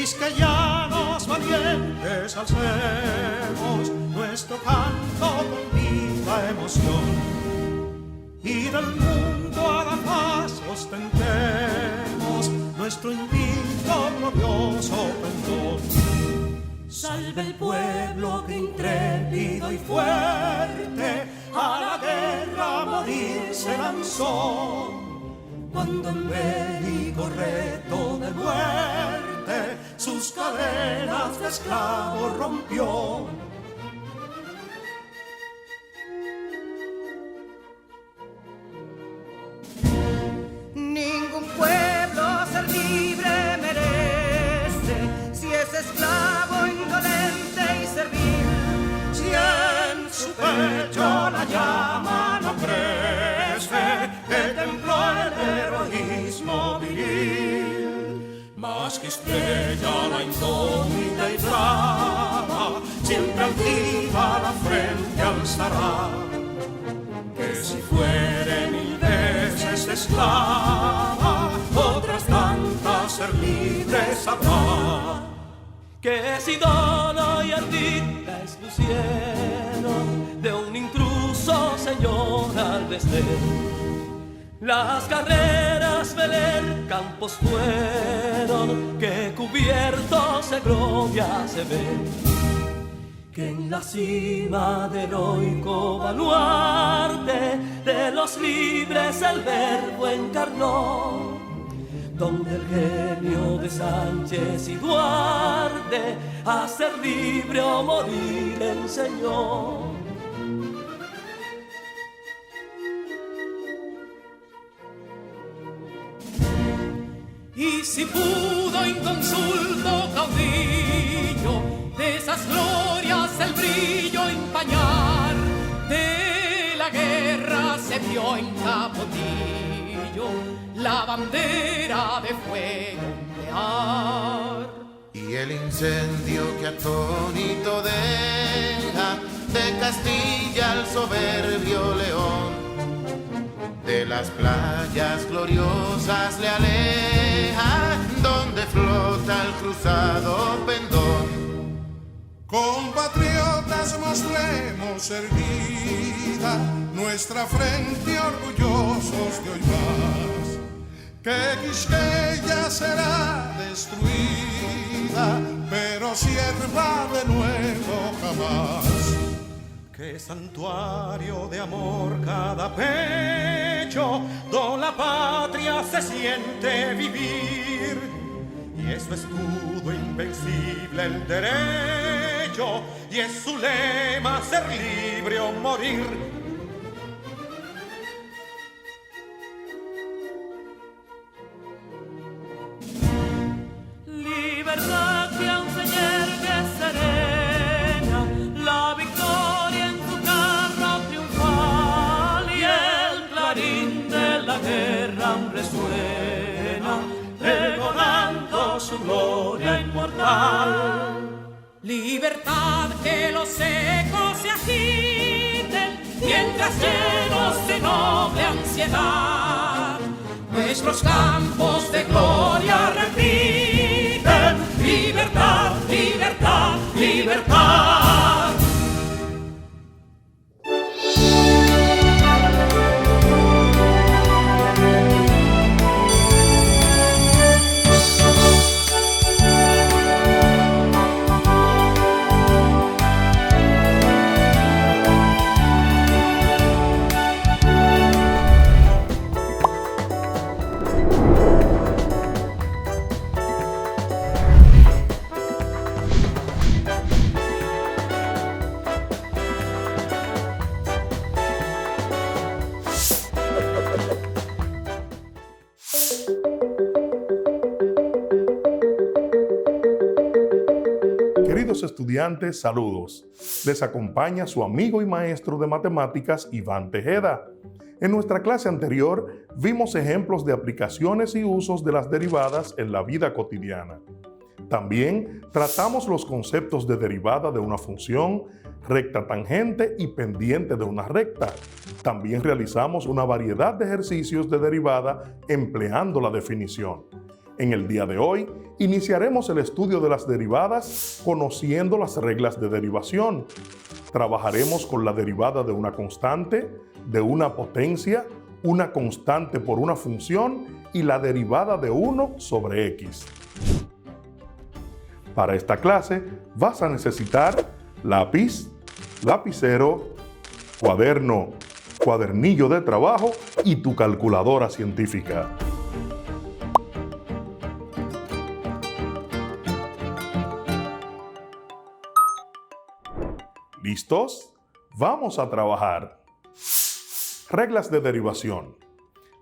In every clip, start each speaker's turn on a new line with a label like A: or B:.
A: quisqueyanos valientes alcemos nuestro canto con viva emoción, y del mundo a la paz ostentemos nuestro invicto glorioso pendón. Salve el pueblo que intrépido y fuerte a la guerra a morir se lanzó, cuando en bélico reto de muerte sus cadenas de esclavos rompió.
B: Ningún pueblo ser libre merece si es esclavo, indolente y servil.
A: Si en su pecho la llama no crece, que templó el heroísmo viril, más que estrella la incógnita y brava, siempre altiva la frente alzará, que si fuere mil veces esclava, otras tantas ser libres habrá.
C: Que si dono y ardita expusieron de un intruso señor al desdén, las carreras veler campos fueron que cubiertos de gloria se ven, que en la cima del heroico baluarte de los libres el verbo encarnó, donde el genio de Sánchez y Duarte a ser libre o morir enseñó.
D: Y si pudo inconsulto caudillo de esas glorias el brillo empañar, de la guerra se vio en Capotillo la bandera de fuego ondear.
E: Y el incendio que atónito deja de Castilla al soberbio león, de las playas gloriosas le aleja, donde flota el cruzado pendón.
F: Compatriotas, mostremos erguida nuestra frente orgullosos de hoy más, que Quisqueya será destruida, pero sierva de nuevo jamás.
A: Que santuario de amor cada pecho, donde la patria se siente vivir, y es su escudo invencible el derecho, y es su lema ser libre o morir.
C: Libertad que aún se yergue serena, la victoria en su carro triunfal, y el clarín de la guerra aún resuena, pregonando su gloria inmortal.
D: Libertad, que los ecos se agiten mientras llenos de noble ansiedad nuestros campos de gloria repiten: libertad, libertad, libertad.
G: Queridos estudiantes, saludos. Les acompaña su amigo y maestro de matemáticas, Iván Tejeda. En nuestra clase anterior vimos ejemplos de aplicaciones y usos de las derivadas en la vida cotidiana. También tratamos los conceptos de derivada de una función, recta tangente y pendiente de una recta. También realizamos una variedad de ejercicios de derivada empleando la definición. En el día de hoy, iniciaremos el estudio de las derivadas conociendo las reglas de derivación. Trabajaremos con la derivada de una constante, de una potencia, una constante por una función y la derivada de 1 sobre x. Para esta clase vas a necesitar lápiz, lapicero, cuaderno, cuadernillo de trabajo y tu calculadora científica. ¿Listos? Vamos a trabajar. Reglas de derivación.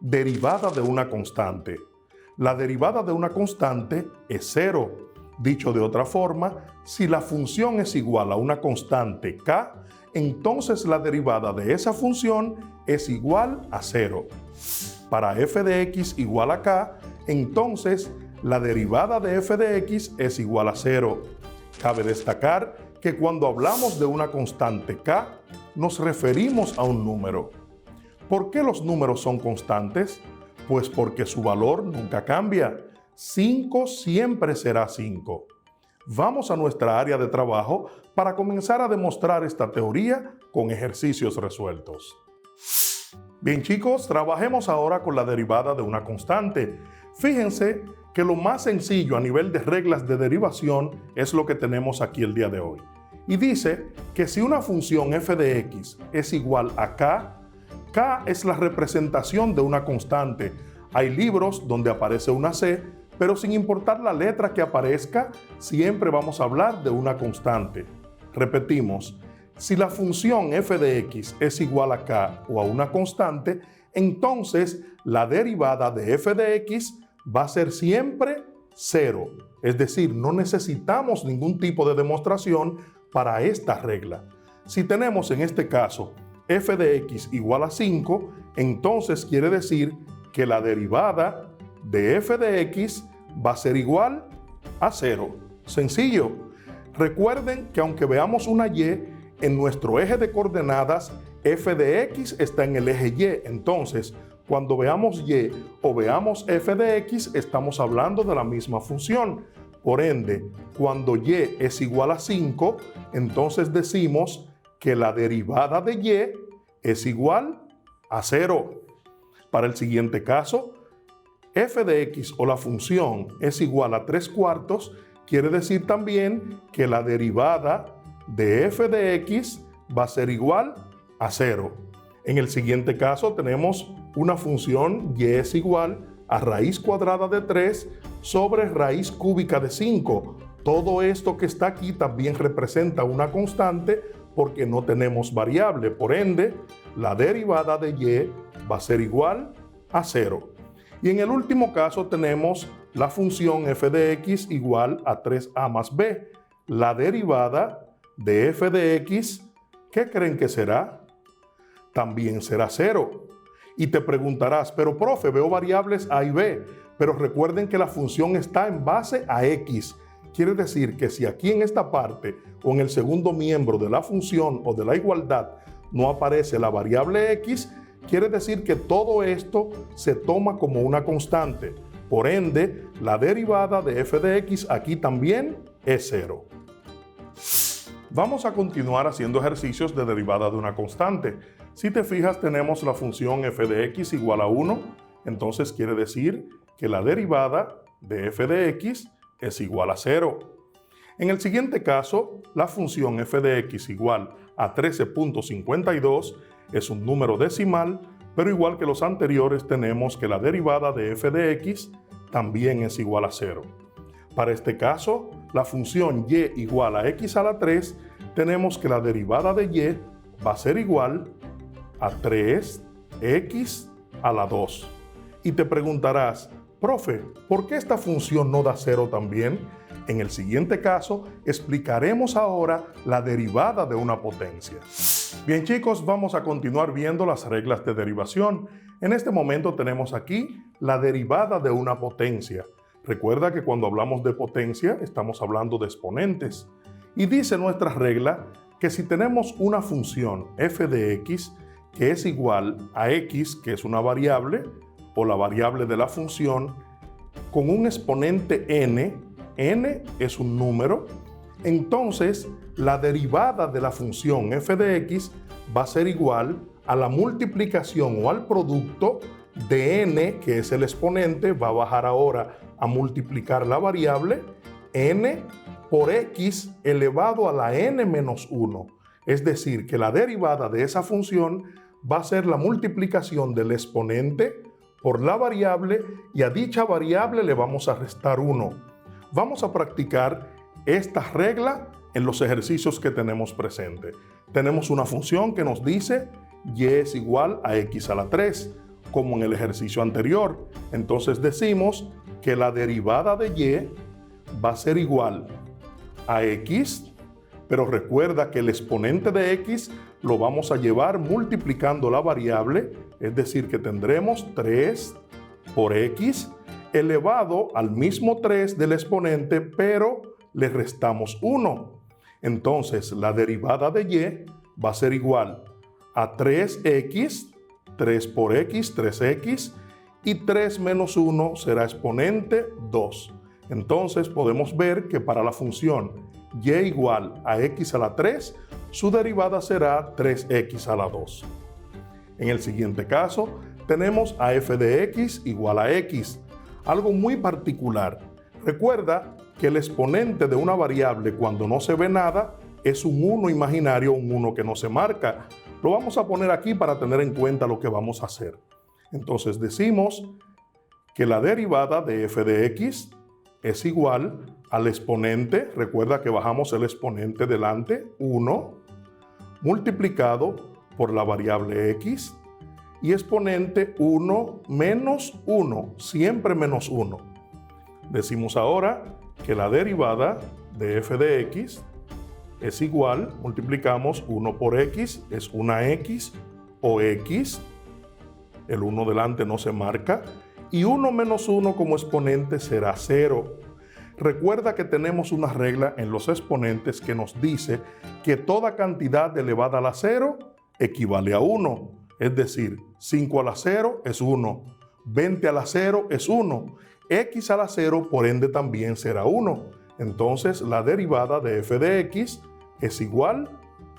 G: Derivada de una constante. La derivada de una constante es 0. Dicho de otra forma, si la función es igual a una constante k, entonces la derivada de esa función es igual a 0. Para f de x igual a k, entonces la derivada de f de x es igual a 0. Cabe destacar que cuando hablamos de una constante k, nos referimos a un número. ¿Por qué los números son constantes? Pues porque su valor nunca cambia. 5 siempre será 5. Vamos a nuestra área de trabajo para comenzar a demostrar esta teoría con ejercicios resueltos. Bien chicos, trabajemos ahora con la derivada de una constante. Fíjense que lo más sencillo a nivel de reglas de derivación es lo que tenemos aquí el día de hoy. Y dice que si una función f de x es igual a k, k es la representación de una constante. Hay libros donde aparece una c, pero sin importar la letra que aparezca, siempre vamos a hablar de una constante. Repetimos, si la función f de x es igual a k o a una constante, entonces la derivada de f de x va a ser siempre 0. Es decir, no necesitamos ningún tipo de demostración para esta regla. Si tenemos en este caso f de x igual a 5, entonces quiere decir que la derivada de f de x va a ser igual a 0. Sencillo. Recuerden que aunque veamos una y, en nuestro eje de coordenadas, f de x está en el eje y. Entonces, cuando veamos y o veamos f de x, estamos hablando de la misma función. Por ende, cuando y es igual a 5, entonces decimos que la derivada de y es igual a 0. Para el siguiente caso, f de x o la función es igual a 3/4, quiere decir también que la derivada de f de x va a ser igual a 0. En el siguiente caso tenemos una función y es igual a raíz cuadrada de 3 sobre raíz cúbica de 5. Todo esto que está aquí también representa una constante porque no tenemos variable. Por ende, la derivada de y va a ser igual a 0. Y en el último caso tenemos la función f de x igual a 3a más b. La derivada de f de x, ¿qué creen que será? También será 0. Y te preguntarás, pero profe, veo variables a y b, pero recuerden que la función está en base a x. Quiere decir que si aquí en esta parte o en el segundo miembro de la función o de la igualdad no aparece la variable x, quiere decir que todo esto se toma como una constante. Por ende, la derivada de f de x aquí también es 0. Vamos a continuar haciendo ejercicios de derivada de una constante. Si te fijas, tenemos la función f de x igual a 1, entonces quiere decir que la derivada de f de x es igual a 0. En el siguiente caso, la función f de x igual a 13.52 es un número decimal, pero igual que los anteriores tenemos que la derivada de f de x también es igual a 0. Para este caso, la función y igual a x a la 3, tenemos que la derivada de y va a ser igual a 3x a la 2. Y te preguntarás, profe, ¿por qué esta función no da 0 también? En el siguiente caso, explicaremos ahora la derivada de una potencia. Bien chicos, vamos a continuar viendo las reglas de derivación. En este momento tenemos aquí la derivada de una potencia. Recuerda que cuando hablamos de potencia, estamos hablando de exponentes. Y dice nuestra regla que si tenemos una función f de x que es igual a x, que es una variable, o la variable de la función, con un exponente n, n es un número, entonces la derivada de la función f de x va a ser igual a la multiplicación o al producto de n, que es el exponente, va a bajar ahora a multiplicar la variable, n por x elevado a la n menos 1. Es decir, que la derivada de esa función va a ser la multiplicación del exponente por la variable y a dicha variable le vamos a restar 1. Vamos a practicar esta regla en los ejercicios que tenemos presente. Tenemos una función que nos dice y es igual a x a la 3, como en el ejercicio anterior. Entonces decimos que la derivada de y va a ser igual a x, pero recuerda que el exponente de x lo vamos a llevar multiplicando la variable, es decir, que tendremos 3 por x elevado al mismo 3 del exponente, pero le restamos 1. Entonces, la derivada de y va a ser igual a 3x, 3 por x, 3x, y 3 menos 1 será exponente 2. Entonces, podemos ver que para la función y igual a x a la 3, su derivada será 3x a la 2. En el siguiente caso, tenemos a f de x igual a x. Algo muy particular. Recuerda que el exponente de una variable cuando no se ve nada es un 1 imaginario, un 1 que no se marca. Lo vamos a poner aquí para tener en cuenta lo que vamos a hacer. Entonces decimos que la derivada de f de x es igual al exponente, recuerda que bajamos el exponente delante, 1, multiplicado por la variable x, y exponente 1 menos 1, siempre menos 1. Decimos ahora que la derivada de f de x es igual, multiplicamos 1 por x, es una x o x, el 1 delante no se marca, y 1 menos 1 como exponente será 0. Recuerda que tenemos una regla en los exponentes que nos dice que toda cantidad elevada a la 0 equivale a 1. Es decir, 5 a la 0 es 1, 20 a la 0 es 1, x a la 0 por ende también será 1. Entonces la derivada de f de x es igual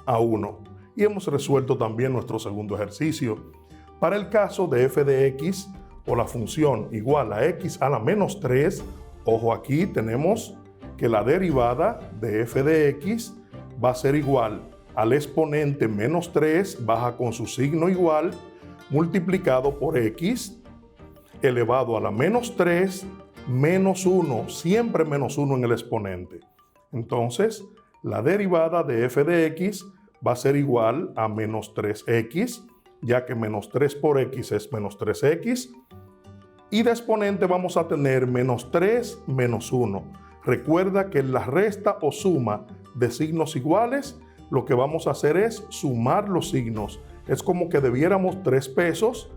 G: a 1. Y hemos resuelto también nuestro segundo ejercicio. Para el caso de f de x o la función igual a x a la menos 3, ojo, aquí tenemos que la derivada de f de x va a ser igual al exponente menos 3, baja con su signo igual, multiplicado por x, elevado a la menos 3, menos 1, siempre menos 1 en el exponente. Entonces, la derivada de f de x va a ser igual a menos 3x, ya que menos 3 por x es menos 3x, y de exponente vamos a tener menos 3 menos 1. Recuerda que en la resta o suma de signos iguales, lo que vamos a hacer es sumar los signos. Es como que debiéramos 3 pesos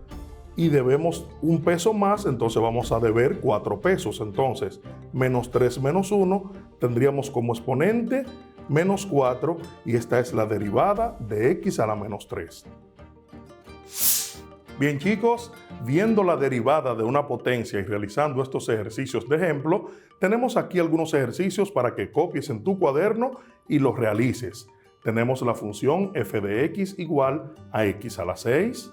G: y debemos un peso más, entonces vamos a deber 4 pesos. Entonces, menos 3 menos 1 tendríamos como exponente menos 4 y esta es la derivada de x a la menos 3. Bien chicos, viendo la derivada de una potencia y realizando estos ejercicios de ejemplo, tenemos aquí algunos ejercicios para que copies en tu cuaderno y los realices. Tenemos la función f de x igual a x a la 6.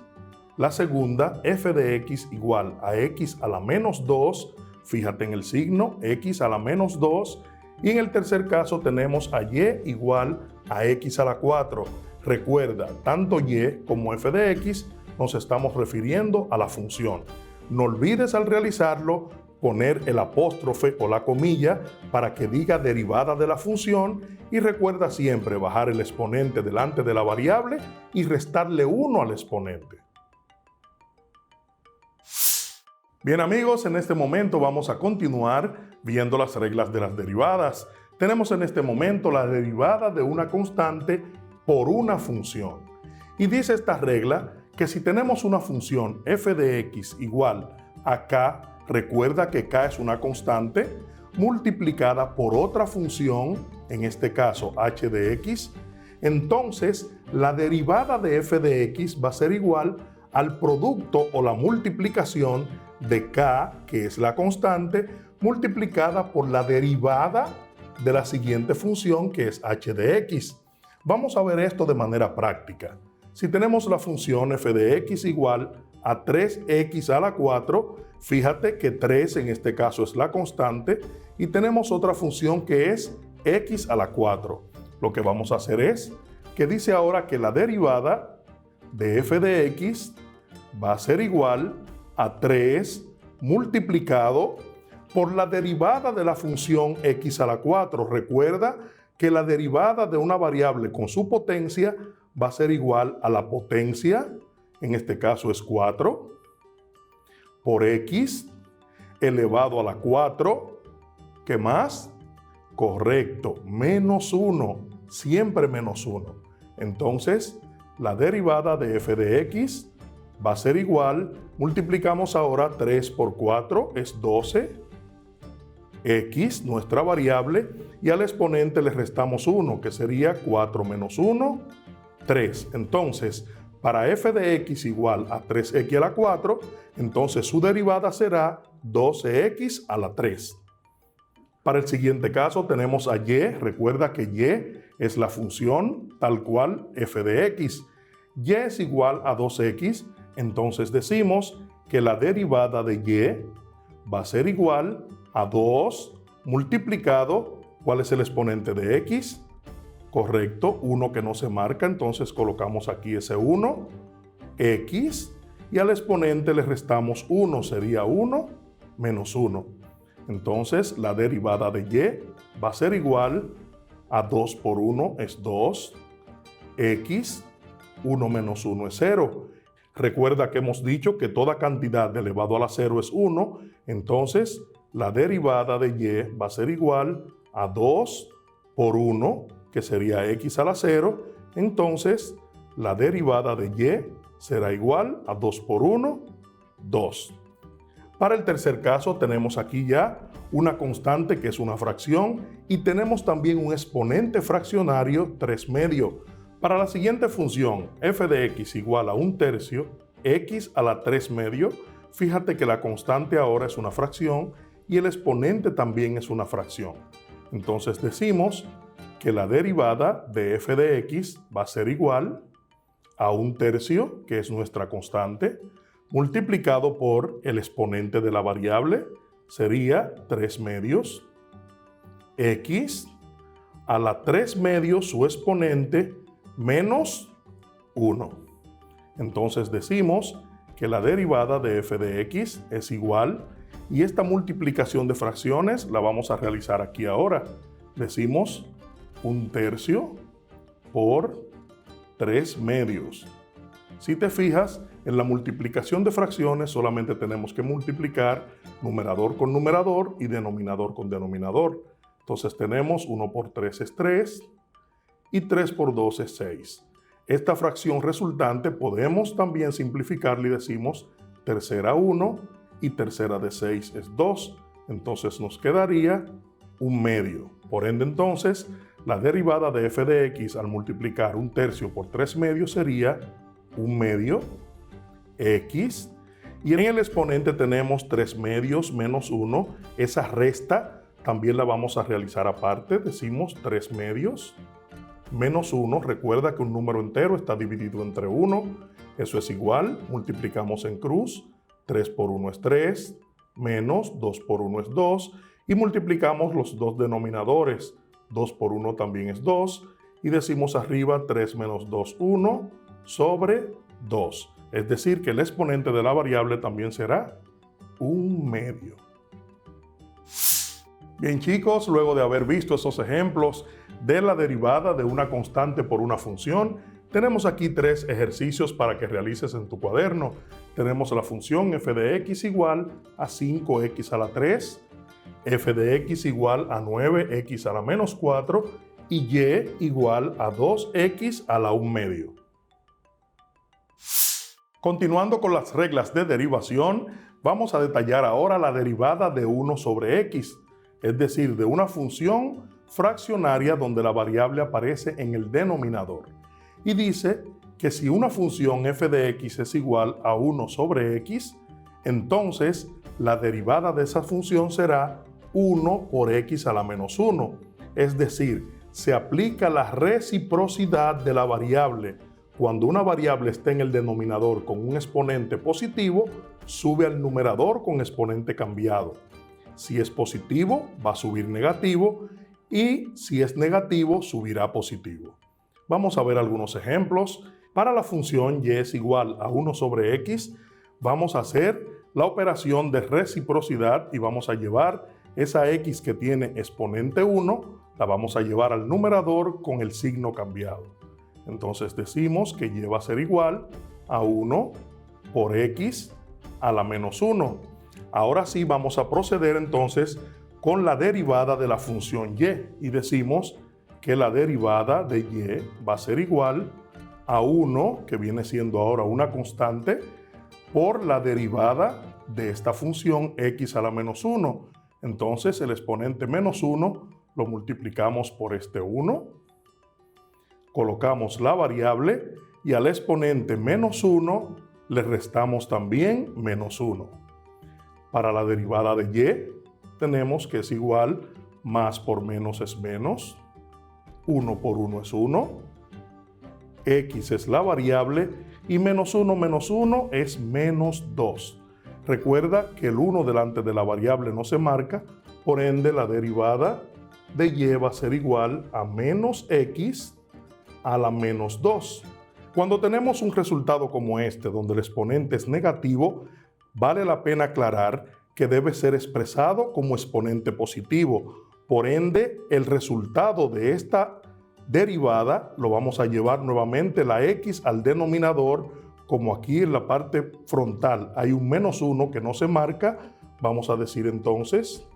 G: La segunda, f de x igual a x a la menos 2. Fíjate en el signo, x a la menos 2. Y en el tercer caso tenemos a y igual a x a la 4. Recuerda, tanto y como f de x nos estamos refiriendo a la función. No olvides al realizarlo poner el apóstrofe o la comilla para que diga derivada de la función y recuerda siempre bajar el exponente delante de la variable y restarle 1 al exponente. Bien amigos, en este momento vamos a continuar viendo las reglas de las derivadas. Tenemos en este momento la derivada de una constante por una función. Y dice esta regla que si tenemos una función f de x igual a k, recuerda que k es una constante, multiplicada por otra función, en este caso h de x, entonces la derivada de f de x va a ser igual al producto o la multiplicación de k, que es la constante, multiplicada por la derivada de la siguiente función, que es h de x. Vamos a ver esto de manera práctica. Si tenemos la función f de x igual a 3x a la 4, fíjate que 3 en este caso es la constante y tenemos otra función que es x a la 4. Lo que vamos a hacer es que dice ahora que la derivada de f de x va a ser igual a 3 multiplicado por la derivada de la función x a la 4. Recuerda que la derivada de una variable con su potencia va a ser igual a la potencia, en este caso es 4, por x elevado a la 4. ¿Qué más? Correcto, menos 1, siempre menos 1. Entonces, la derivada de f de x va a ser igual, multiplicamos ahora 3 por 4, es 12, x, nuestra variable, y al exponente le restamos 1, que sería 4 menos 1, 3. Entonces, para f de x igual a 3x a la 4, entonces su derivada será 12x a la 3. Para el siguiente caso tenemos a y. Recuerda que y es la función tal cual f de x. Y es igual a 2x, entonces decimos que la derivada de y va a ser igual a 2 multiplicado, ¿cuál es el exponente de x? Correcto, 1 que no se marca, entonces colocamos aquí ese 1, x, y al exponente le restamos 1, sería 1 menos 1. Entonces la derivada de y va a ser igual a 2 por 1 es 2, x, 1 menos 1 es 0. Recuerda que hemos dicho que toda cantidad de elevado a la 0 es 1, entonces la derivada de y va a ser igual a 2 por 1, que sería x a la 0, entonces la derivada de y será igual a 2 por 1, 2. Para el tercer caso tenemos aquí ya una constante que es una fracción y tenemos también un exponente fraccionario 3 medios. Para la siguiente función, f de x igual a 1/3, x a la 3 medios, fíjate que la constante ahora es una fracción y el exponente también es una fracción. Entonces decimos que la derivada de f de x va a ser igual a 1/3, que es nuestra constante, multiplicado por el exponente de la variable, sería 3 medios, x a la 3 medios su exponente menos 1. Entonces decimos que la derivada de f de x es igual, y esta multiplicación de fracciones la vamos a realizar aquí ahora. Decimos 1/3 por 3 medios. Si te fijas, en la multiplicación de fracciones solamente tenemos que multiplicar numerador con numerador y denominador con denominador. Entonces tenemos 1 por 3 es 3 y 3 por 2 es 6. Esta fracción resultante podemos también simplificarla y decimos tercera 1 y tercera de 6 es 2. Entonces nos quedaría 1 medio. Por ende entonces la derivada de f de x al multiplicar 1/3 por 3 medios sería 1 medio x, y en el exponente tenemos 3 medios menos 1. Esa resta también la vamos a realizar aparte. Decimos 3 medios menos 1. Recuerda que un número entero está dividido entre 1. Eso es igual, multiplicamos en cruz. 3 por 1 es 3, menos 2 por 1 es 2. Y multiplicamos los dos denominadores. 2 por 1 también es 2. Y decimos arriba 3 menos 2, 1 sobre 2. Es decir, que el exponente de la variable también será 1 medio. Bien chicos, luego de haber visto esos ejemplos de la derivada de una constante por una función, tenemos aquí 3 ejercicios para que realices en tu cuaderno. Tenemos la función f de x igual a 5x a la 3, f de x igual a 9x a la menos 4 y y igual a 2x a la 1 medio. Continuando con las reglas de derivación, vamos a detallar ahora la derivada de 1 sobre x, es decir, de una función fraccionaria donde la variable aparece en el denominador. Y dice que si una función f de x es igual a 1 sobre x, entonces la derivada de esa función será 1 por x a la menos 1. Es decir, se aplica la reciprocidad de la variable. Cuando una variable está en el denominador con un exponente positivo, sube al numerador con exponente cambiado. Si es positivo, va a subir negativo, y si es negativo, subirá positivo. Vamos a ver algunos ejemplos. Para la función y es igual a 1 sobre x, vamos a hacer la operación de reciprocidad y vamos a llevar esa x que tiene exponente 1, la vamos a llevar al numerador con el signo cambiado. Entonces decimos que y va a ser igual a 1 por x a la menos 1. Ahora sí vamos a proceder entonces con la derivada de la función y decimos que la derivada de y va a ser igual a 1, que viene siendo ahora una constante, por la derivada de esta función x a la menos 1. Entonces el exponente menos 1 lo multiplicamos por este 1, colocamos la variable y al exponente menos 1 le restamos también menos 1. Para la derivada de y tenemos que es igual, más por menos es menos, 1 por 1 es 1, x es la variable y menos 1 es menos 2. Recuerda que el 1 delante de la variable no se marca, por ende la derivada de y va a ser igual a menos x a la menos 2. Cuando tenemos un resultado como este, donde el exponente es negativo, vale la pena aclarar que debe ser expresado como exponente positivo. Por ende, el resultado de esta derivada lo vamos a llevar nuevamente la x al denominador. Como aquí en la parte frontal hay un menos 1 que no se marca, vamos a decir entonces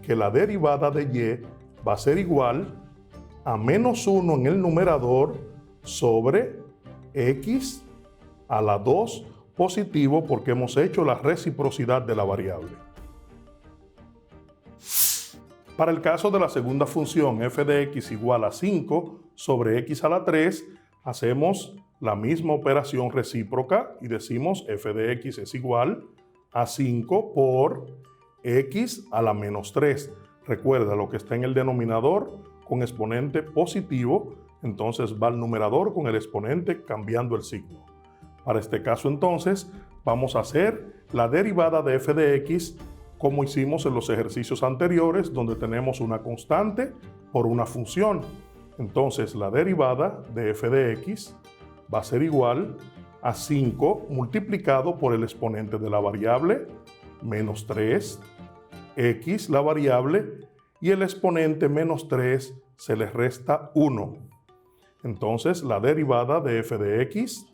G: que la derivada de y va a ser igual a menos 1 en el numerador sobre x a la 2 positivo, porque hemos hecho la reciprocidad de la variable. Para el caso de la segunda función f de x igual a 5 sobre x a la 3, hacemos la misma operación recíproca y decimos f de x es igual a 5 por x a la menos 3. Recuerda, lo que está en el denominador con exponente positivo, entonces va al numerador con el exponente cambiando el signo. Para este caso entonces vamos a hacer la derivada de f de x como hicimos en los ejercicios anteriores, donde tenemos una constante por una función. Entonces la derivada de f de x va a ser igual a 5 multiplicado por el exponente de la variable, menos 3, x la variable, y el exponente menos 3 se le resta 1. Entonces la derivada de f de x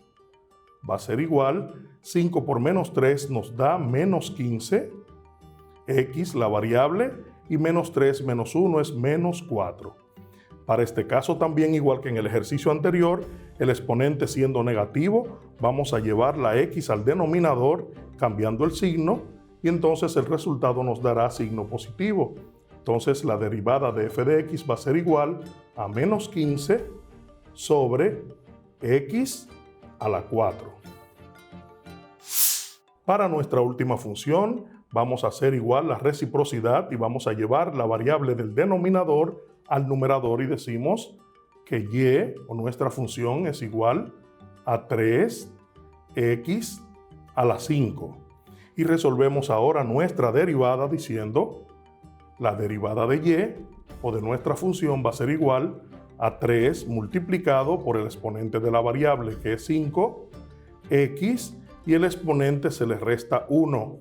G: va a ser igual, 5 por menos 3 nos da menos 15, x la variable, y menos 3 menos 1 es menos 4. Para este caso también, igual que en el ejercicio anterior, el exponente siendo negativo, vamos a llevar la x al denominador cambiando el signo, y entonces el resultado nos dará signo positivo. Entonces la derivada de f de x va a ser igual a menos 15 sobre x a la 4. Para nuestra última función, vamos a hacer igual la reciprocidad y vamos a llevar la variable del denominador al numerador y decimos que y, o nuestra función, es igual a 3x a la 5. Y resolvemos ahora nuestra derivada diciendo la derivada de y, o de nuestra función, va a ser igual a 3 multiplicado por el exponente de la variable, que es 5, x, y el exponente se le resta 1.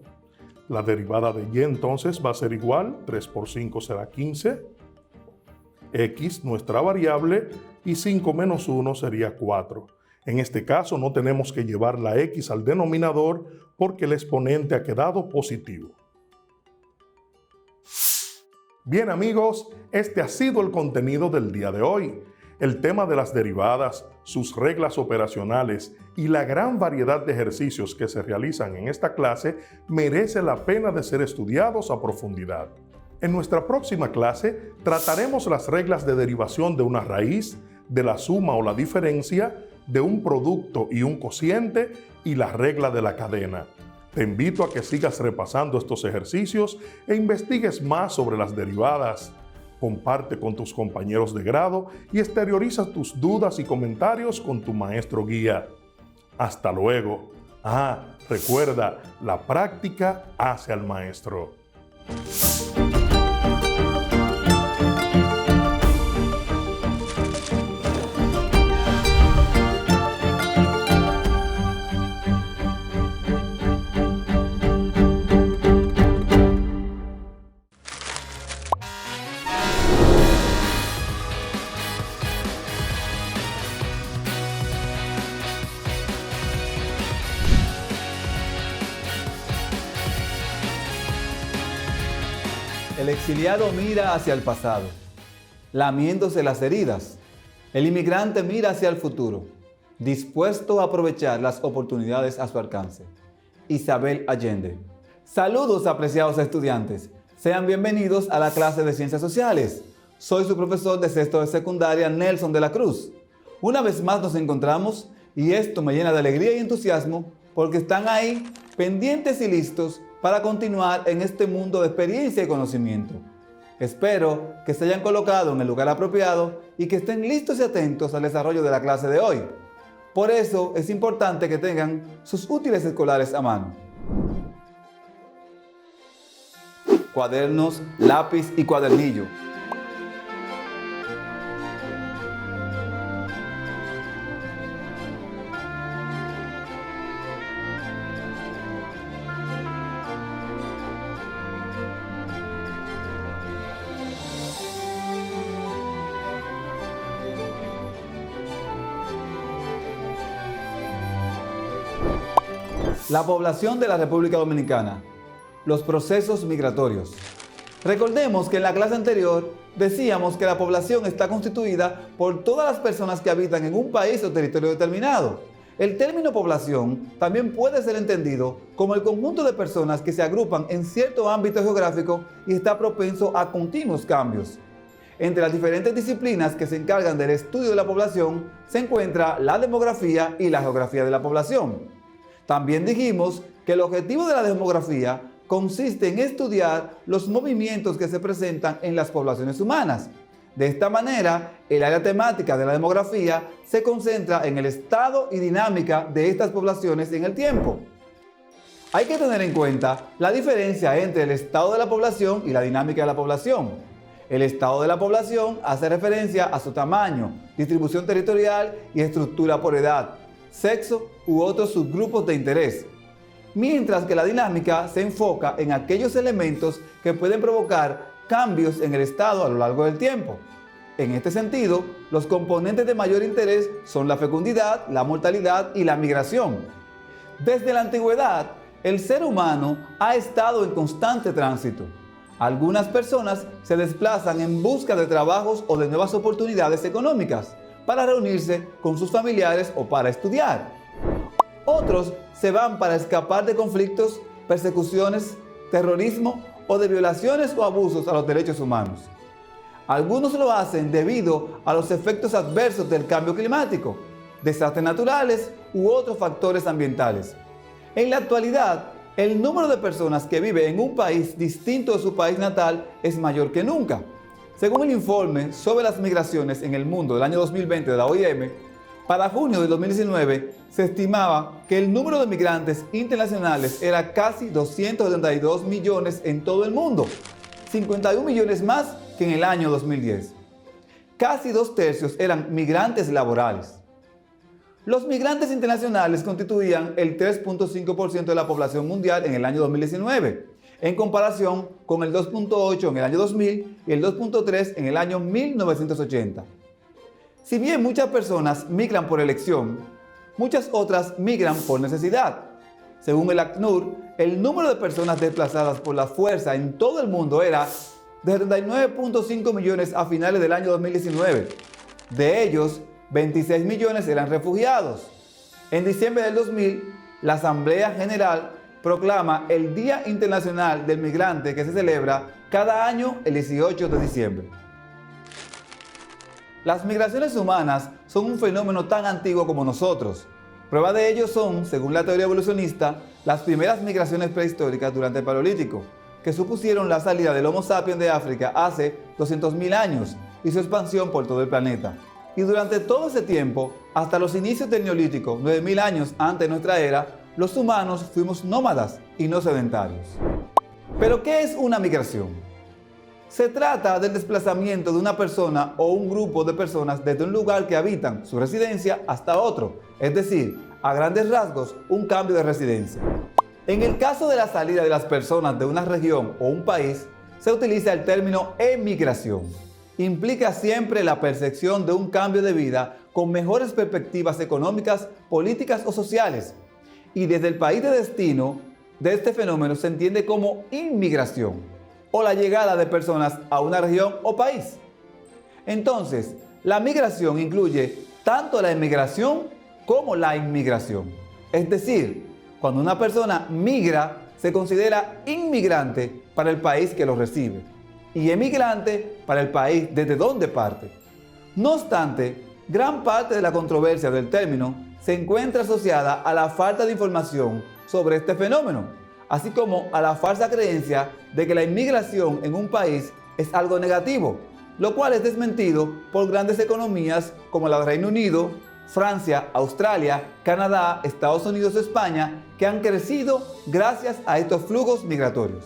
G: La derivada de y entonces va a ser igual, 3 por 5 será 15, x nuestra variable, y 5 menos 1 sería 4. En este caso no tenemos que llevar la x al denominador porque el exponente ha quedado positivo. Bien amigos, este ha sido el contenido del día de hoy. El tema de las derivadas, sus reglas operacionales y la gran variedad de ejercicios que se realizan en esta clase merece la pena de ser estudiados a profundidad. En nuestra próxima clase trataremos las reglas de derivación de una raíz, de la suma o la diferencia, de un producto y un cociente y la regla de la cadena. Te invito a que sigas repasando estos ejercicios e investigues más sobre las derivadas. Comparte con tus compañeros de grado y exterioriza tus dudas y comentarios con tu maestro guía. Hasta luego. Recuerda, la práctica hace al maestro.
H: El exiliado mira hacia el pasado, lamiéndose las heridas. El inmigrante mira hacia el futuro, dispuesto a aprovechar las oportunidades a su alcance. Isabel Allende. Saludos, apreciados estudiantes. Sean bienvenidos a la clase de Ciencias Sociales. Soy su profesor de sexto de secundaria, Nelson de la Cruz. Una vez más nos encontramos y esto me llena de alegría y entusiasmo porque están ahí, pendientes y listos para continuar en este mundo de experiencia y conocimiento. Espero que se hayan colocado en el lugar apropiado y que estén listos y atentos al desarrollo de la clase de hoy. Por eso es importante que tengan sus útiles escolares a mano. Cuadernos, lápiz y cuadernillo. La población de la República Dominicana. Los procesos migratorios. Recordemos que en la clase anterior decíamos que la población está constituida por todas las personas que habitan en un país o territorio determinado. El término población también puede ser entendido como el conjunto de personas que se agrupan en cierto ámbito geográfico y está propenso a continuos cambios. Entre las diferentes disciplinas que se encargan del estudio de la población se encuentra la demografía y la geografía de la población. También dijimos que el objetivo de la demografía consiste en estudiar los movimientos que se presentan en las poblaciones humanas. De esta manera, el área temática de la demografía se concentra en el estado y dinámica de estas poblaciones en el tiempo. Hay que tener en cuenta la diferencia entre el estado de la población y la dinámica de la población. El estado de la población hace referencia a su tamaño, distribución territorial y estructura por edad, sexo u otros subgrupos de interés, mientras que la dinámica se enfoca en aquellos elementos que pueden provocar cambios en el estado a lo largo del tiempo. En este sentido, los componentes de mayor interés son la fecundidad, la mortalidad y la migración. Desde la antigüedad, el ser humano ha estado en constante tránsito. Algunas personas se desplazan en busca de trabajos o de nuevas oportunidades económicas, para reunirse con sus familiares o para estudiar. Otros se van para escapar de conflictos, persecuciones, terrorismo o de violaciones o abusos a los derechos humanos. Algunos lo hacen debido a los efectos adversos del cambio climático, desastres naturales u otros factores ambientales. En la actualidad, el número de personas que viven en un país distinto de su país natal es mayor que nunca. Según el informe sobre las migraciones en el mundo del año 2020 de la OIM, para junio de 2019 se estimaba que el número de migrantes internacionales era casi 272 millones en todo el mundo, 51 millones más que en el año 2010. Casi 2/3 eran migrantes laborales. Los migrantes internacionales constituían el 3.5% de la población mundial en el año 2019, en comparación con el 2.8% en el año 2000 y el 2.3% en el año 1980. Si bien muchas personas migran por elección, muchas otras migran por necesidad. Según el ACNUR, el número de personas desplazadas por la fuerza en todo el mundo era de 39.5 millones a finales del año 2019. De ellos, 26 millones eran refugiados. En diciembre del 2000, la Asamblea General proclama el Día Internacional del Migrante, que se celebra cada año el 18 de diciembre. Las migraciones humanas son un fenómeno tan antiguo como nosotros. Prueba de ello son, según la teoría evolucionista, las primeras migraciones prehistóricas durante el Paleolítico, que supusieron la salida del Homo sapiens de África hace 200.000 años y su expansión por todo el planeta. Y durante todo ese tiempo, hasta los inicios del Neolítico, 9.000 años antes de nuestra era, los humanos fuimos nómadas y no sedentarios. ¿Pero qué es una migración? Se trata del desplazamiento de una persona o un grupo de personas desde un lugar que habitan su residencia hasta otro, es decir, a grandes rasgos, un cambio de residencia. En el caso de la salida de las personas de una región o un país, se utiliza el término emigración. Implica siempre la percepción de un cambio de vida con mejores perspectivas económicas, políticas o sociales. Y desde el país de destino de este fenómeno se entiende como inmigración o la llegada de personas a una región o país. Entonces, la migración incluye tanto la emigración como la inmigración. Es decir, cuando una persona migra, se considera inmigrante para el país que lo recibe y emigrante para el país desde donde parte. No obstante, gran parte de la controversia del término se encuentra asociada a la falta de información sobre este fenómeno, así como a la falsa creencia de que la inmigración en un país es algo negativo, lo cual es desmentido por grandes economías como la del Reino Unido, Francia, Australia, Canadá, Estados Unidos, España, que han crecido gracias a estos flujos migratorios.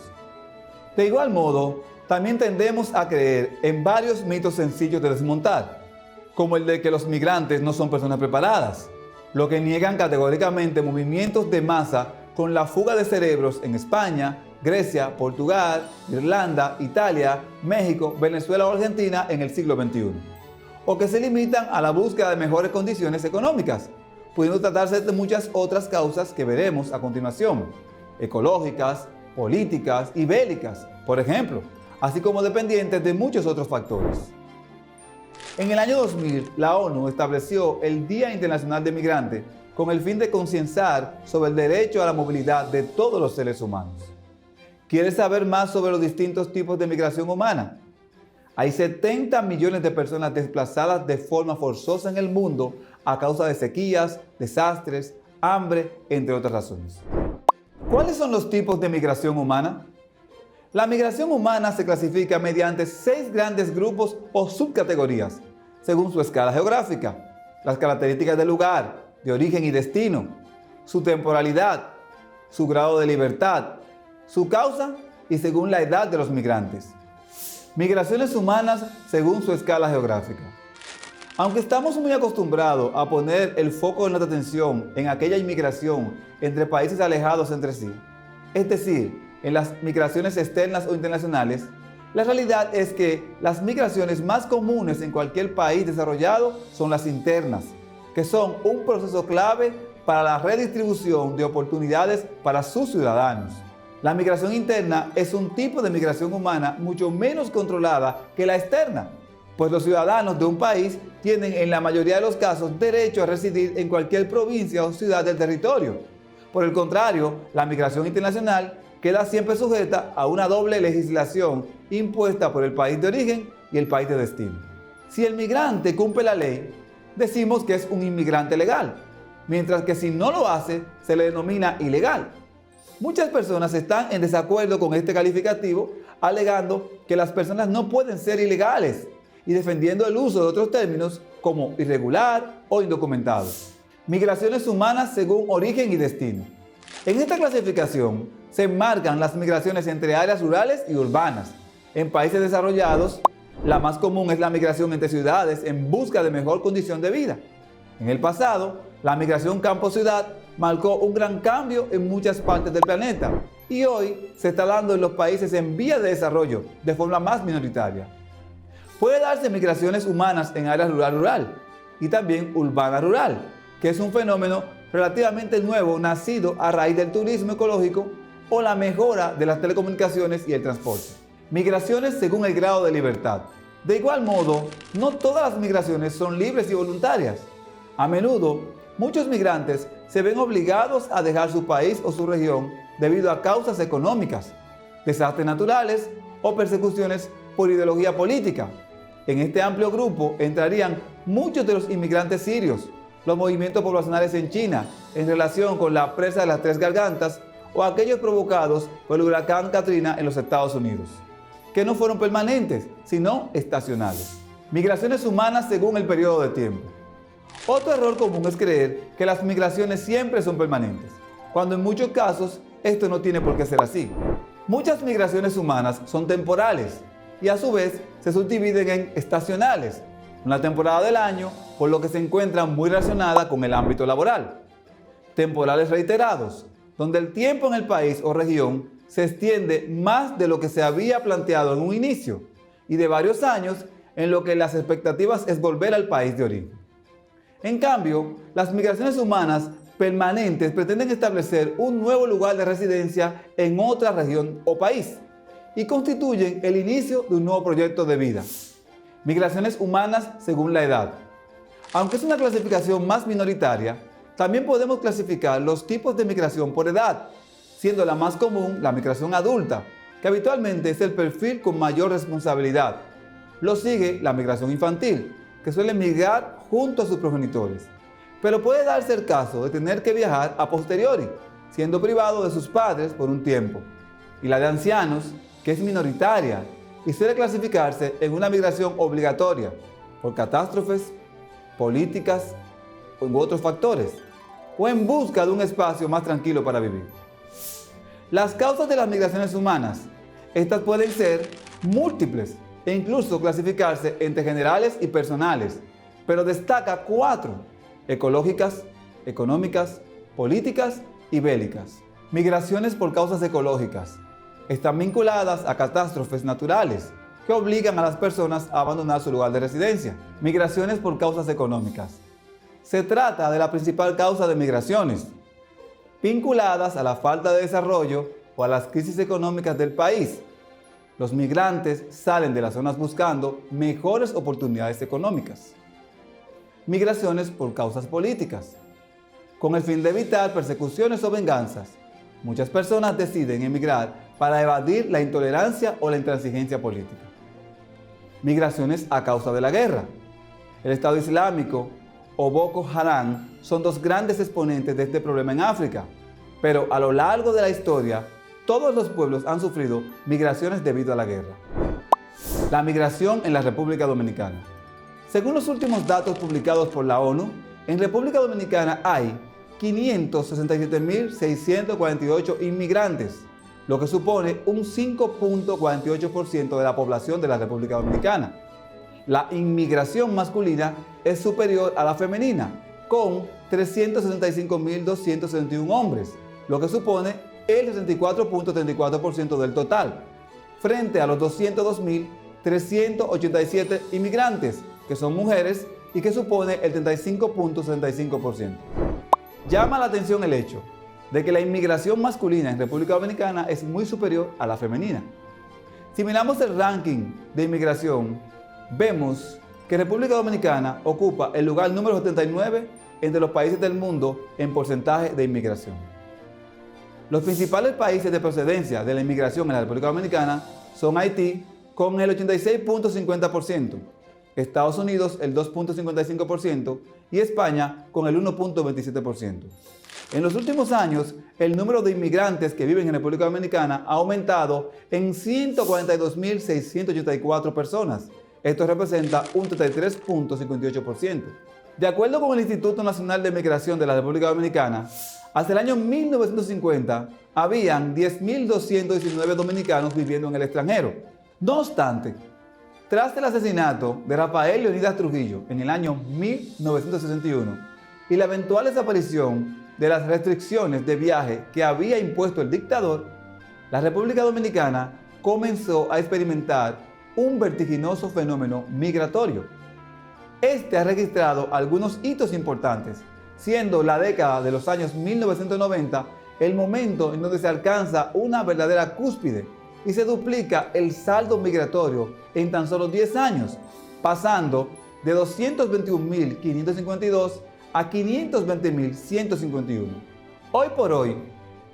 H: De igual modo, también tendemos a creer en varios mitos sencillos de desmontar, como el de que los migrantes no son personas preparadas, lo que niegan categóricamente movimientos de masa con la fuga de cerebros en España, Grecia, Portugal, Irlanda, Italia, México, Venezuela o Argentina en el siglo XXI. O que se limitan a la búsqueda de mejores condiciones económicas, pudiendo tratarse de muchas otras causas que veremos a continuación, ecológicas, políticas y bélicas, por ejemplo, así como dependientes de muchos otros factores. En el año 2000, la ONU estableció el Día Internacional del Migrante con el fin de concienciar sobre el derecho a la movilidad de todos los seres humanos. ¿Quieres saber más sobre los distintos tipos de migración humana? Hay 70 millones de personas desplazadas de forma forzosa en el mundo a causa de sequías, desastres, hambre, entre otras razones. ¿Cuáles son los tipos de migración humana? La migración humana se clasifica mediante 6 grandes grupos o subcategorías, según su escala geográfica, las características del lugar, de origen y destino, su temporalidad, su grado de libertad, su causa y según la edad de los migrantes. Migraciones humanas según su escala geográfica. Aunque estamos muy acostumbrados a poner el foco de nuestra atención en aquella inmigración entre países alejados entre sí, es decir, en las migraciones externas o internacionales, la realidad es que las migraciones más comunes en cualquier país desarrollado son las internas, que son un proceso clave para la redistribución de oportunidades para sus ciudadanos. La migración interna es un tipo de migración humana mucho menos controlada que la externa, pues los ciudadanos de un país tienen en la mayoría de los casos derecho a residir en cualquier provincia o ciudad del territorio. Por el contrario, la migración internacional queda siempre sujeta a una doble legislación impuesta por el país de origen y el país de destino. Si el migrante cumple la ley, decimos que es un inmigrante legal, mientras que si no lo hace, se le denomina ilegal. Muchas personas están en desacuerdo con este calificativo, alegando que las personas no pueden ser ilegales y defendiendo el uso de otros términos como irregular o indocumentado. Migraciones humanas según origen y destino. En esta clasificación se enmarcan las migraciones entre áreas rurales y urbanas. En países desarrollados, la más común es la migración entre ciudades en busca de mejor condición de vida. En el pasado, la migración campo-ciudad marcó un gran cambio en muchas partes del planeta y hoy se está dando en los países en vías de desarrollo de forma más minoritaria. Puede darse migraciones humanas en áreas rural y también urbana-rural, que es un fenómeno relativamente nuevo nacido a raíz del turismo ecológico o la mejora de las telecomunicaciones y el transporte. Migraciones según el grado de libertad. De igual modo, no todas las migraciones son libres y voluntarias. A menudo, muchos migrantes se ven obligados a dejar su país o su región debido a causas económicas, desastres naturales o persecuciones por ideología política. En este amplio grupo entrarían muchos de los inmigrantes sirios, los movimientos poblacionales en China en relación con la presa de las Tres Gargantas o aquellos provocados por el huracán Katrina en los Estados Unidos, que no fueron permanentes, sino estacionales. Migraciones humanas según el periodo de tiempo. Otro error común es creer que las migraciones siempre son permanentes, cuando en muchos casos esto no tiene por qué ser así. Muchas migraciones humanas son temporales y a su vez se subdividen en estacionales, una temporada del año, por lo que se encuentran muy relacionada con el ámbito laboral. Temporales reiterados, donde el tiempo en el país o región se extiende más de lo que se había planteado en un inicio y de varios años en lo que las expectativas es volver al país de origen. En cambio, las migraciones humanas permanentes pretenden establecer un nuevo lugar de residencia en otra región o país y constituyen el inicio de un nuevo proyecto de vida. Migraciones humanas según la edad. Aunque es una clasificación más minoritaria, también podemos clasificar los tipos de migración por edad, siendo la más común la migración adulta, que habitualmente es el perfil con mayor responsabilidad. Lo sigue la migración infantil, que suele migrar junto a sus progenitores, pero puede darse el caso de tener que viajar a posteriori, siendo privado de sus padres por un tiempo. Y la de ancianos, que es minoritaria y suele clasificarse en una migración obligatoria por catástrofes, políticas u otros factores, o en busca de un espacio más tranquilo para vivir. Las causas de las migraciones humanas, estas pueden ser múltiples e incluso clasificarse entre generales y personales, pero destaca 4: ecológicas, económicas, políticas y bélicas. Migraciones por causas ecológicas. Están vinculadas a catástrofes naturales que obligan a las personas a abandonar su lugar de residencia. Migraciones por causas económicas. Se trata de la principal causa de migraciones, vinculadas a la falta de desarrollo o a las crisis económicas del país. Los migrantes salen de las zonas buscando mejores oportunidades económicas. Migraciones por causas políticas. Con el fin de evitar persecuciones o venganzas, muchas personas deciden emigrar para evadir la intolerancia o la intransigencia política. Migraciones a causa de la guerra. El Estado Islámico o Boko Haram son dos grandes exponentes de este problema en África, pero a lo largo de la historia, todos los pueblos han sufrido migraciones debido a la guerra. La migración en la República Dominicana. Según los últimos datos publicados por la ONU, en República Dominicana hay 567.648 inmigrantes, lo que supone un 5.48% de la población de la República Dominicana. La inmigración masculina es superior a la femenina, con 365.261 hombres, lo que supone el 64.34% del total, frente a los 202.387 inmigrantes, que son mujeres y que supone el 35.65%. Llama la atención el hecho de que la inmigración masculina en República Dominicana es muy superior a la femenina. Si miramos el ranking de inmigración, vemos que República Dominicana ocupa el lugar número 79 entre los países del mundo en porcentaje de inmigración. Los principales países de procedencia de la inmigración en la República Dominicana son Haití con el 86.50%, Estados Unidos el 2.55% y España con el 1.27%. En los últimos años, el número de inmigrantes que viven en República Dominicana ha aumentado en 142.684 personas. Esto representa un 33.58%. De acuerdo con el Instituto Nacional de Migración de la República Dominicana, hasta el año 1950 habían 10.219 dominicanos viviendo en el extranjero. No obstante, tras el asesinato de Rafael Leonidas Trujillo en el año 1961 y la eventual desaparición de las restricciones de viaje que había impuesto el dictador, la República Dominicana comenzó a experimentar un vertiginoso fenómeno migratorio. Este ha registrado algunos hitos importantes, siendo la década de los años 1990 el momento en donde se alcanza una verdadera cúspide y se duplica el saldo migratorio en tan solo 10 años, pasando de 221.552 a 520.151. Hoy por hoy,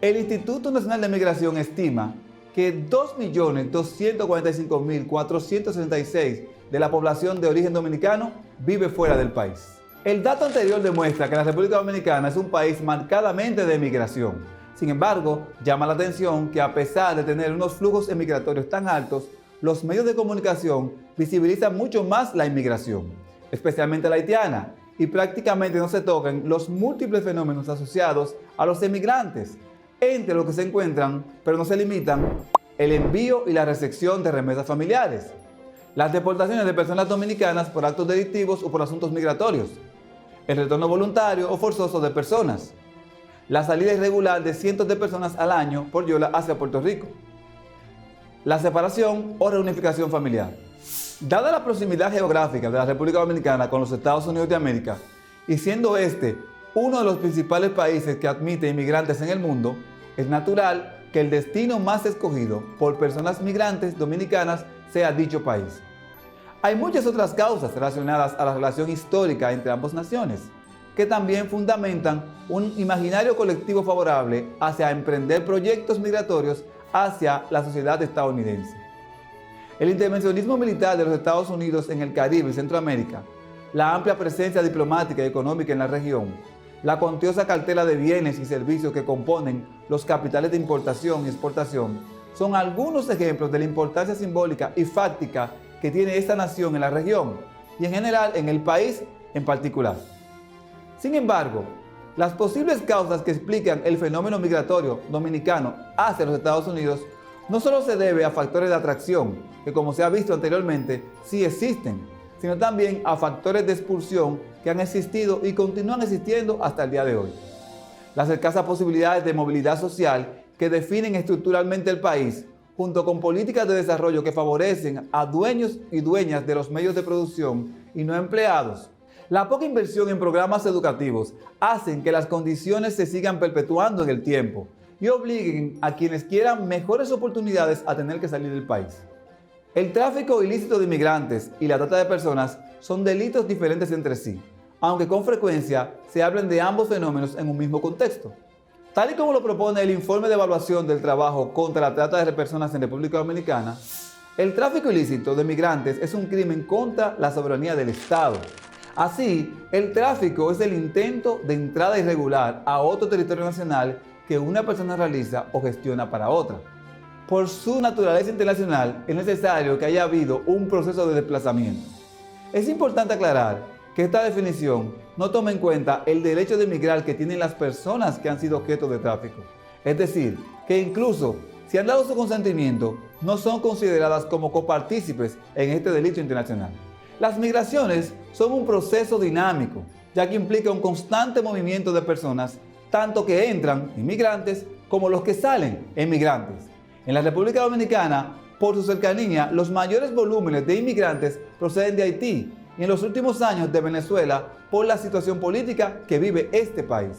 H: el Instituto Nacional de Migración estima que 2.245.466 de la población de origen dominicano vive fuera del país. El dato anterior demuestra que la República Dominicana es un país marcadamente de emigración. Sin embargo, llama la atención que a pesar de tener unos flujos emigratorios tan altos, los medios de comunicación visibilizan mucho más la inmigración, especialmente la haitiana, y prácticamente no se tocan los múltiples fenómenos asociados a los emigrantes, entre los que se encuentran, pero no se limitan, el envío y la recepción de remesas familiares, las deportaciones de personas dominicanas por actos delictivos o por asuntos migratorios, el retorno voluntario o forzoso de personas, la salida irregular de cientos de personas al año por Yola hacia Puerto Rico, la separación o reunificación familiar. Dada la proximidad geográfica de la República Dominicana con los Estados Unidos de América, y siendo este uno de los principales países que admite inmigrantes en el mundo, es natural que el destino más escogido por personas migrantes dominicanas sea dicho país. Hay muchas otras causas relacionadas a la relación histórica entre ambas naciones, que también fundamentan un imaginario colectivo favorable hacia emprender proyectos migratorios hacia la sociedad estadounidense. El intervencionismo militar de los Estados Unidos en el Caribe y Centroamérica, la amplia presencia diplomática y económica en la región, la cuantiosa cartera de bienes y servicios que componen los capitales de importación y exportación, son algunos ejemplos de la importancia simbólica y fáctica que tiene esta nación en la región y en general en el país en particular. Sin embargo, las posibles causas que explican el fenómeno migratorio dominicano hacia los Estados Unidos no solo se debe a factores de atracción, que como se ha visto anteriormente, sí existen, sino también a factores de expulsión que han existido y continúan existiendo hasta el día de hoy. Las escasas posibilidades de movilidad social que definen estructuralmente el país, junto con políticas de desarrollo que favorecen a dueños y dueñas de los medios de producción y no empleados, la poca inversión en programas educativos hacen que las condiciones se sigan perpetuando en el tiempo y obliguen a quienes quieran mejores oportunidades a tener que salir del país. El tráfico ilícito de inmigrantes y la trata de personas son delitos diferentes entre sí, aunque con frecuencia se hablan de ambos fenómenos en un mismo contexto. Tal y como lo propone el informe de evaluación del trabajo contra la trata de personas en República Dominicana, el tráfico ilícito de migrantes es un crimen contra la soberanía del Estado. Así, el tráfico es el intento de entrada irregular a otro territorio nacional que una persona realiza o gestiona para otra. Por su naturaleza internacional, es necesario que haya habido un proceso de desplazamiento. Es importante aclarar que esta definición no toma en cuenta el derecho de emigrar que tienen las personas que han sido objeto de tráfico. Es decir, que incluso si han dado su consentimiento, no son consideradas como copartícipes en este delito internacional. Las migraciones son un proceso dinámico, ya que implica un constante movimiento de personas, tanto que entran inmigrantes como los que salen emigrantes. En la República Dominicana, por su cercanía, los mayores volúmenes de inmigrantes proceden de Haití y en los últimos años de Venezuela por la situación política que vive este país.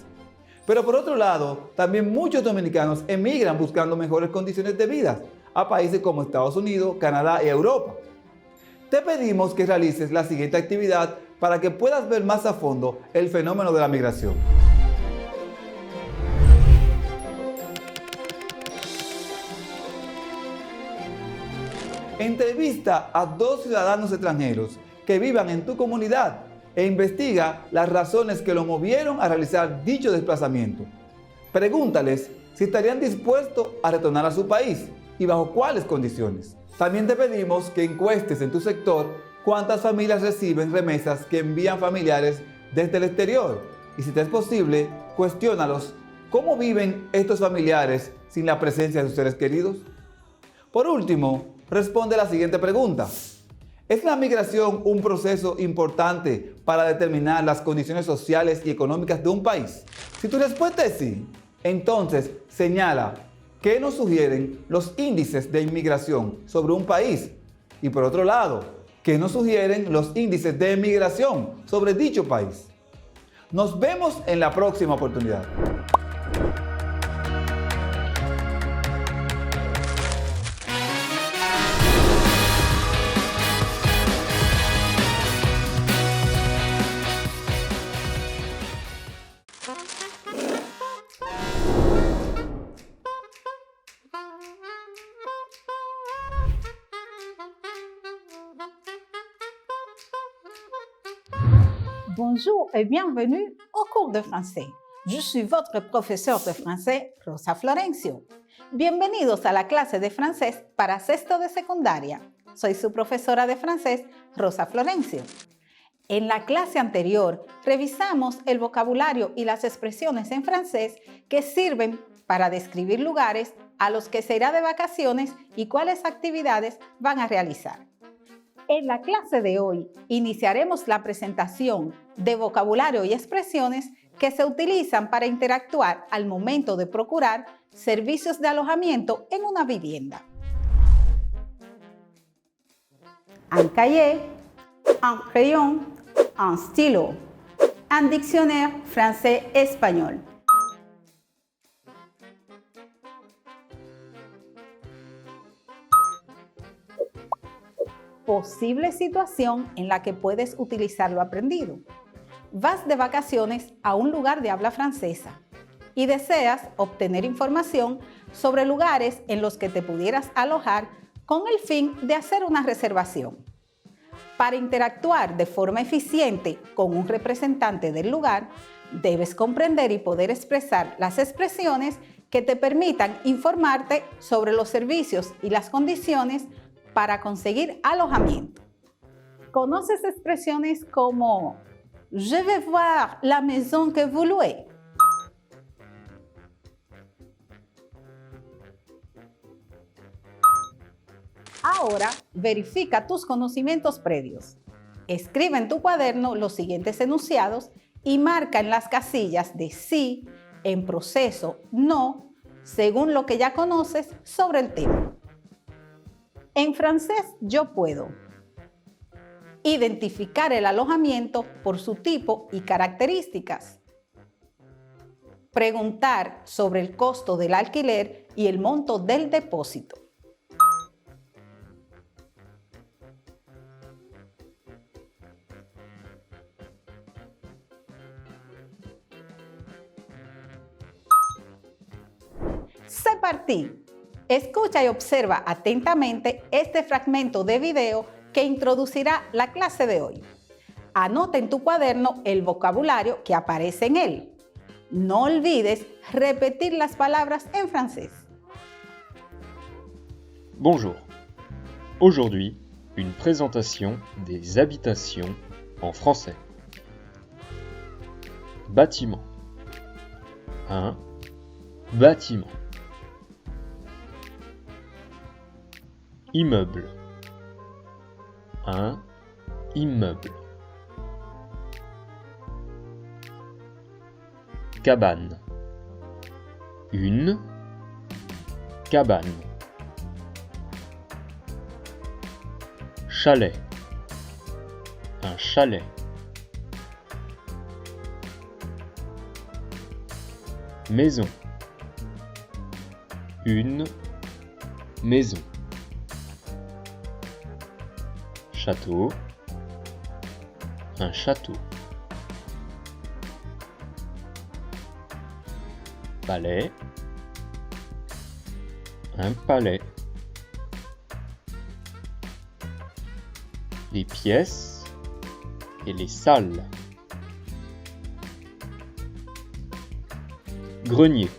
H: Pero por otro lado, también muchos dominicanos emigran buscando mejores condiciones de vida a países como Estados Unidos, Canadá y Europa. Te pedimos que realices la siguiente actividad para que puedas ver más a fondo el fenómeno de la migración. Entrevista a 2 ciudadanos extranjeros que vivan en tu comunidad e investiga las razones que lo movieron a realizar dicho desplazamiento. Pregúntales si estarían dispuestos a retornar a su país y bajo cuáles condiciones. También te pedimos que encuestes en tu sector cuántas familias reciben remesas que envían familiares desde el exterior y, si te es posible, cuestiónalos cómo viven estos familiares sin la presencia de sus seres queridos. Por último, responde la siguiente pregunta. ¿Es la migración un proceso importante para determinar las condiciones sociales y económicas de un país? Si tu respuesta es sí, entonces señala qué nos sugieren los índices de inmigración sobre un país y, por otro lado, qué nos sugieren los índices de emigración sobre dicho país. Nos vemos en la próxima oportunidad.
I: Bonjour et bienvenue au cours de français. Je suis votre professeur de français, Rosa Florencio. Bienvenidos a la clase de francés para sexto de secundaria. Soy su profesora de francés, Rosa Florencio. En la clase anterior, revisamos el vocabulario y las expresiones en francés que sirven para describir lugares a los que se irá de vacaciones y cuáles actividades van a realizar. En la clase de hoy iniciaremos la presentación de vocabulario y expresiones que se utilizan para interactuar al momento de procurar servicios de alojamiento en una vivienda. Un cahier, un crayon, un stylo, un dictionnaire français-espagnol. Posible situación en la que puedes utilizar lo aprendido. Vas de vacaciones a un lugar de habla francesa y deseas obtener información sobre lugares en los que te pudieras alojar con el fin de hacer una reservación. Para interactuar de forma eficiente con un representante del lugar, debes comprender y poder expresar las expresiones que te permitan informarte sobre los servicios y las condiciones para conseguir alojamiento. ¿Conoces expresiones como je vais voir la maison que vous louez? Ahora, verifica tus conocimientos previos. Escribe en tu cuaderno los siguientes enunciados y marca en las casillas de sí, en proceso, no, según lo que ya conoces sobre el tema. En francés, yo puedo identificar el alojamiento por su tipo y características. Preguntar sobre el costo del alquiler y el monto del depósito. C'est parti. Escucha y observa atentamente este fragmento de video que introducirá la clase de hoy. Anota en tu cuaderno el vocabulario que aparece en él. No olvides repetir las palabras en francés.
J: Bonjour. Aujourd'hui, une présentation des habitations en français. Bâtiment. Un bâtiment. Immeuble. Un immeuble. Cabane. Une cabane. Chalet. Un chalet. Maison. Une maison. Château. Un château. Palais. Un palais. Les pièces et les salles. Grenier.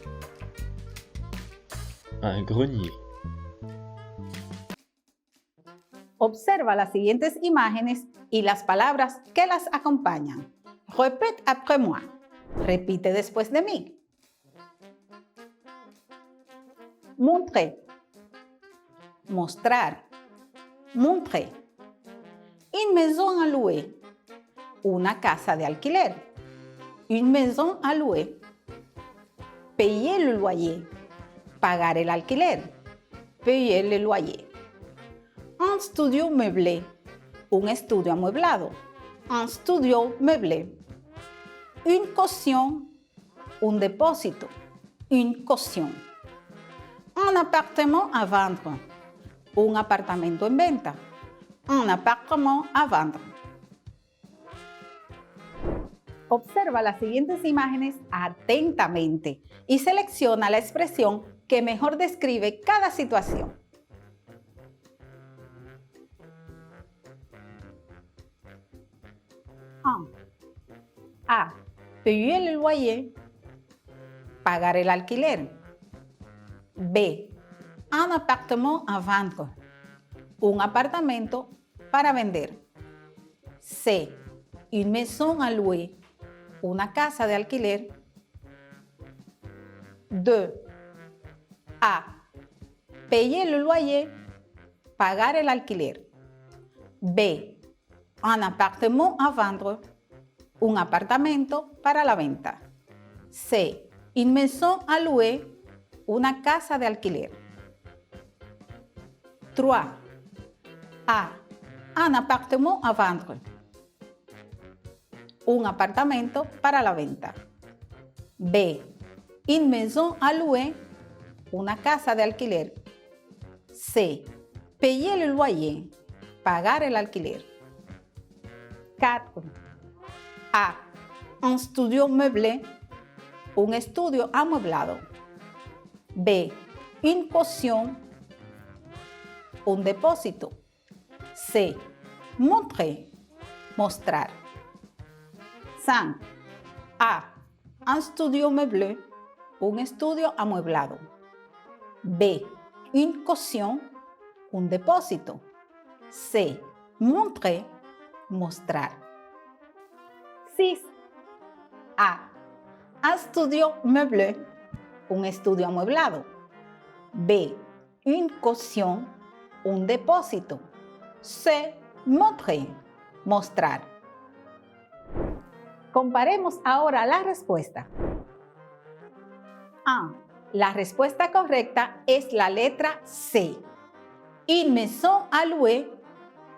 J: Un grenier.
I: Observa las siguientes imágenes y las palabras que las acompañan. Répète après moi. Repite después de mí. Montrer. Mostrar. Montrer. Une maison à louer. Una casa de alquiler. Une maison à louer. Payer le loyer. Pagar el alquiler. Payer le loyer. Un studio meublé. Un estudio amueblado. Un studio meublé. Une caution. Un depósito. Une caution. Un appartement à vendre. Un apartamento en venta. Un appartement à vendre. Observa las siguientes imágenes atentamente y selecciona la expresión que mejor describe cada situación. A. Payer le loyer, pagar el alquiler. B. Un appartement à vendre, un apartamento para vender. C. Une maison à louer, una casa de alquiler. 2. A. Payer le loyer, pagar el alquiler. B. Un appartement à vendre, un apartamento para la venta. C. Une maison à louer, una casa de alquiler. 3. A. Un appartement à vendre, un apartamento para la venta. B. Une maison à louer, una casa de alquiler. C. Payer le loyer, pagar el alquiler. 4. A. Un studio meublé, un estudio amueblado. B. Une caution, un depósito. C. Montrer, mostrar. 5. A. Un studio meublé, un estudio amueblado. B. Une caution, un depósito. C. Montrer, mostrar. 6. A. Un studio meublé, un estudio amueblado. B. Une caution, un depósito. C. Montrer, mostrar. Comparemos ahora la respuesta. A. La respuesta correcta es la letra C. Une maison à louer,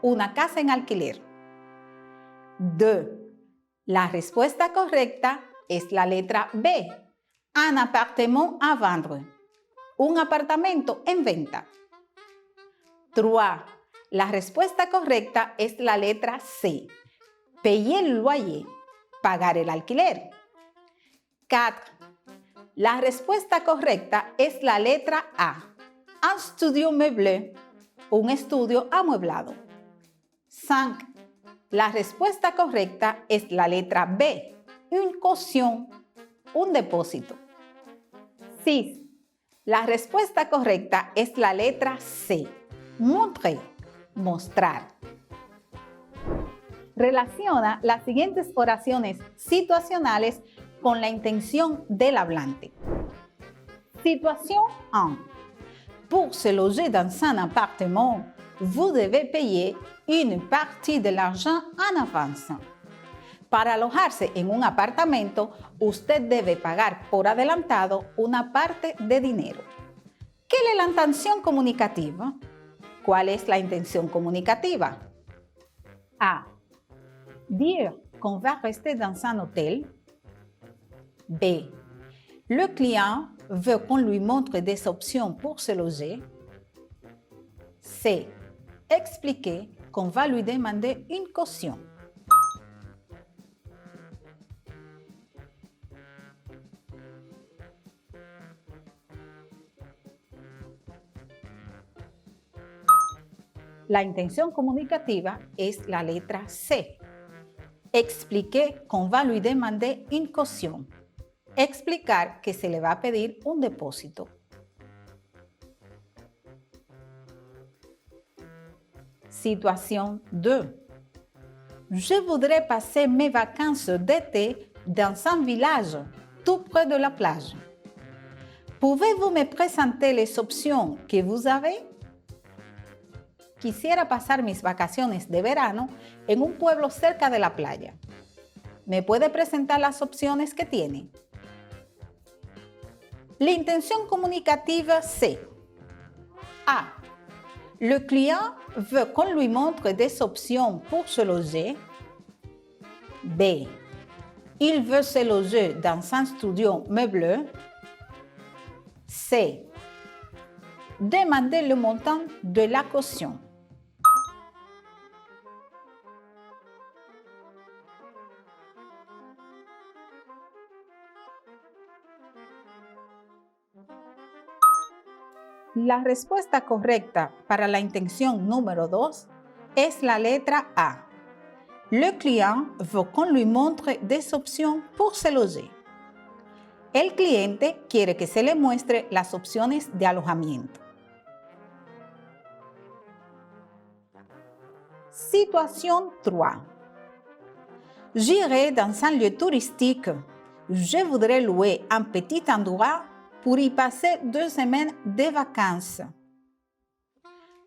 I: una casa en alquiler. 2. La respuesta correcta es la letra B. Un appartement à vendre, un apartamento en venta. 3. La respuesta correcta es la letra C. Payer le loyer, pagar el alquiler. 4. La respuesta correcta es la letra A. Un studio meublé, un estudio amueblado. 5. La respuesta correcta es la letra B. Une caution, un depósito. 6. La respuesta correcta es la letra C. Montrer, mostrar. Relaciona las siguientes oraciones situacionales con la intención del hablante. Situation 1. Pour se loger dans un appartement, vous devez payer une partie de l'argent en avance. Para alojarse en un apartamento, usted debe pagar por adelantado una parte de dinero. ¿Qué es la intención comunicativa? ¿Cuál es la intención comunicativa? A. Dire qu'on va rester dans un hôtel. B. Le client veut qu'on lui montre des options pour se loger. C. Expliquer qu'on va lui demander une caution. La intención comunicativa es la letra C. Expliquer qu'on va lui demander une caution. Explicar que se le va a pedir un depósito. Situation 2. Je voudrais passer mes vacances d'été dans un village tout près de la plage. Pouvez-vous me présenter les options que vous avez? Quisiera pasar mis vacaciones de verano en un pueblo cerca de la playa. ¿Me puede presentar las opciones que tiene? La intención comunicativa C. A. Le client veut qu'on lui montre des options pour se loger. B. Il veut se loger dans un studio meublé. C. Demander le montant de la caution. La respuesta correcta para la intención número 2 es la letra A. Le client veut qu'on lui montre des options pour se loger. El cliente quiere que se le muestre las opciones de alojamiento. Situation 3. J'irai dans un lieu touristique. Je voudrais louer un petit endroit pour y passer 2 semaines de vacances.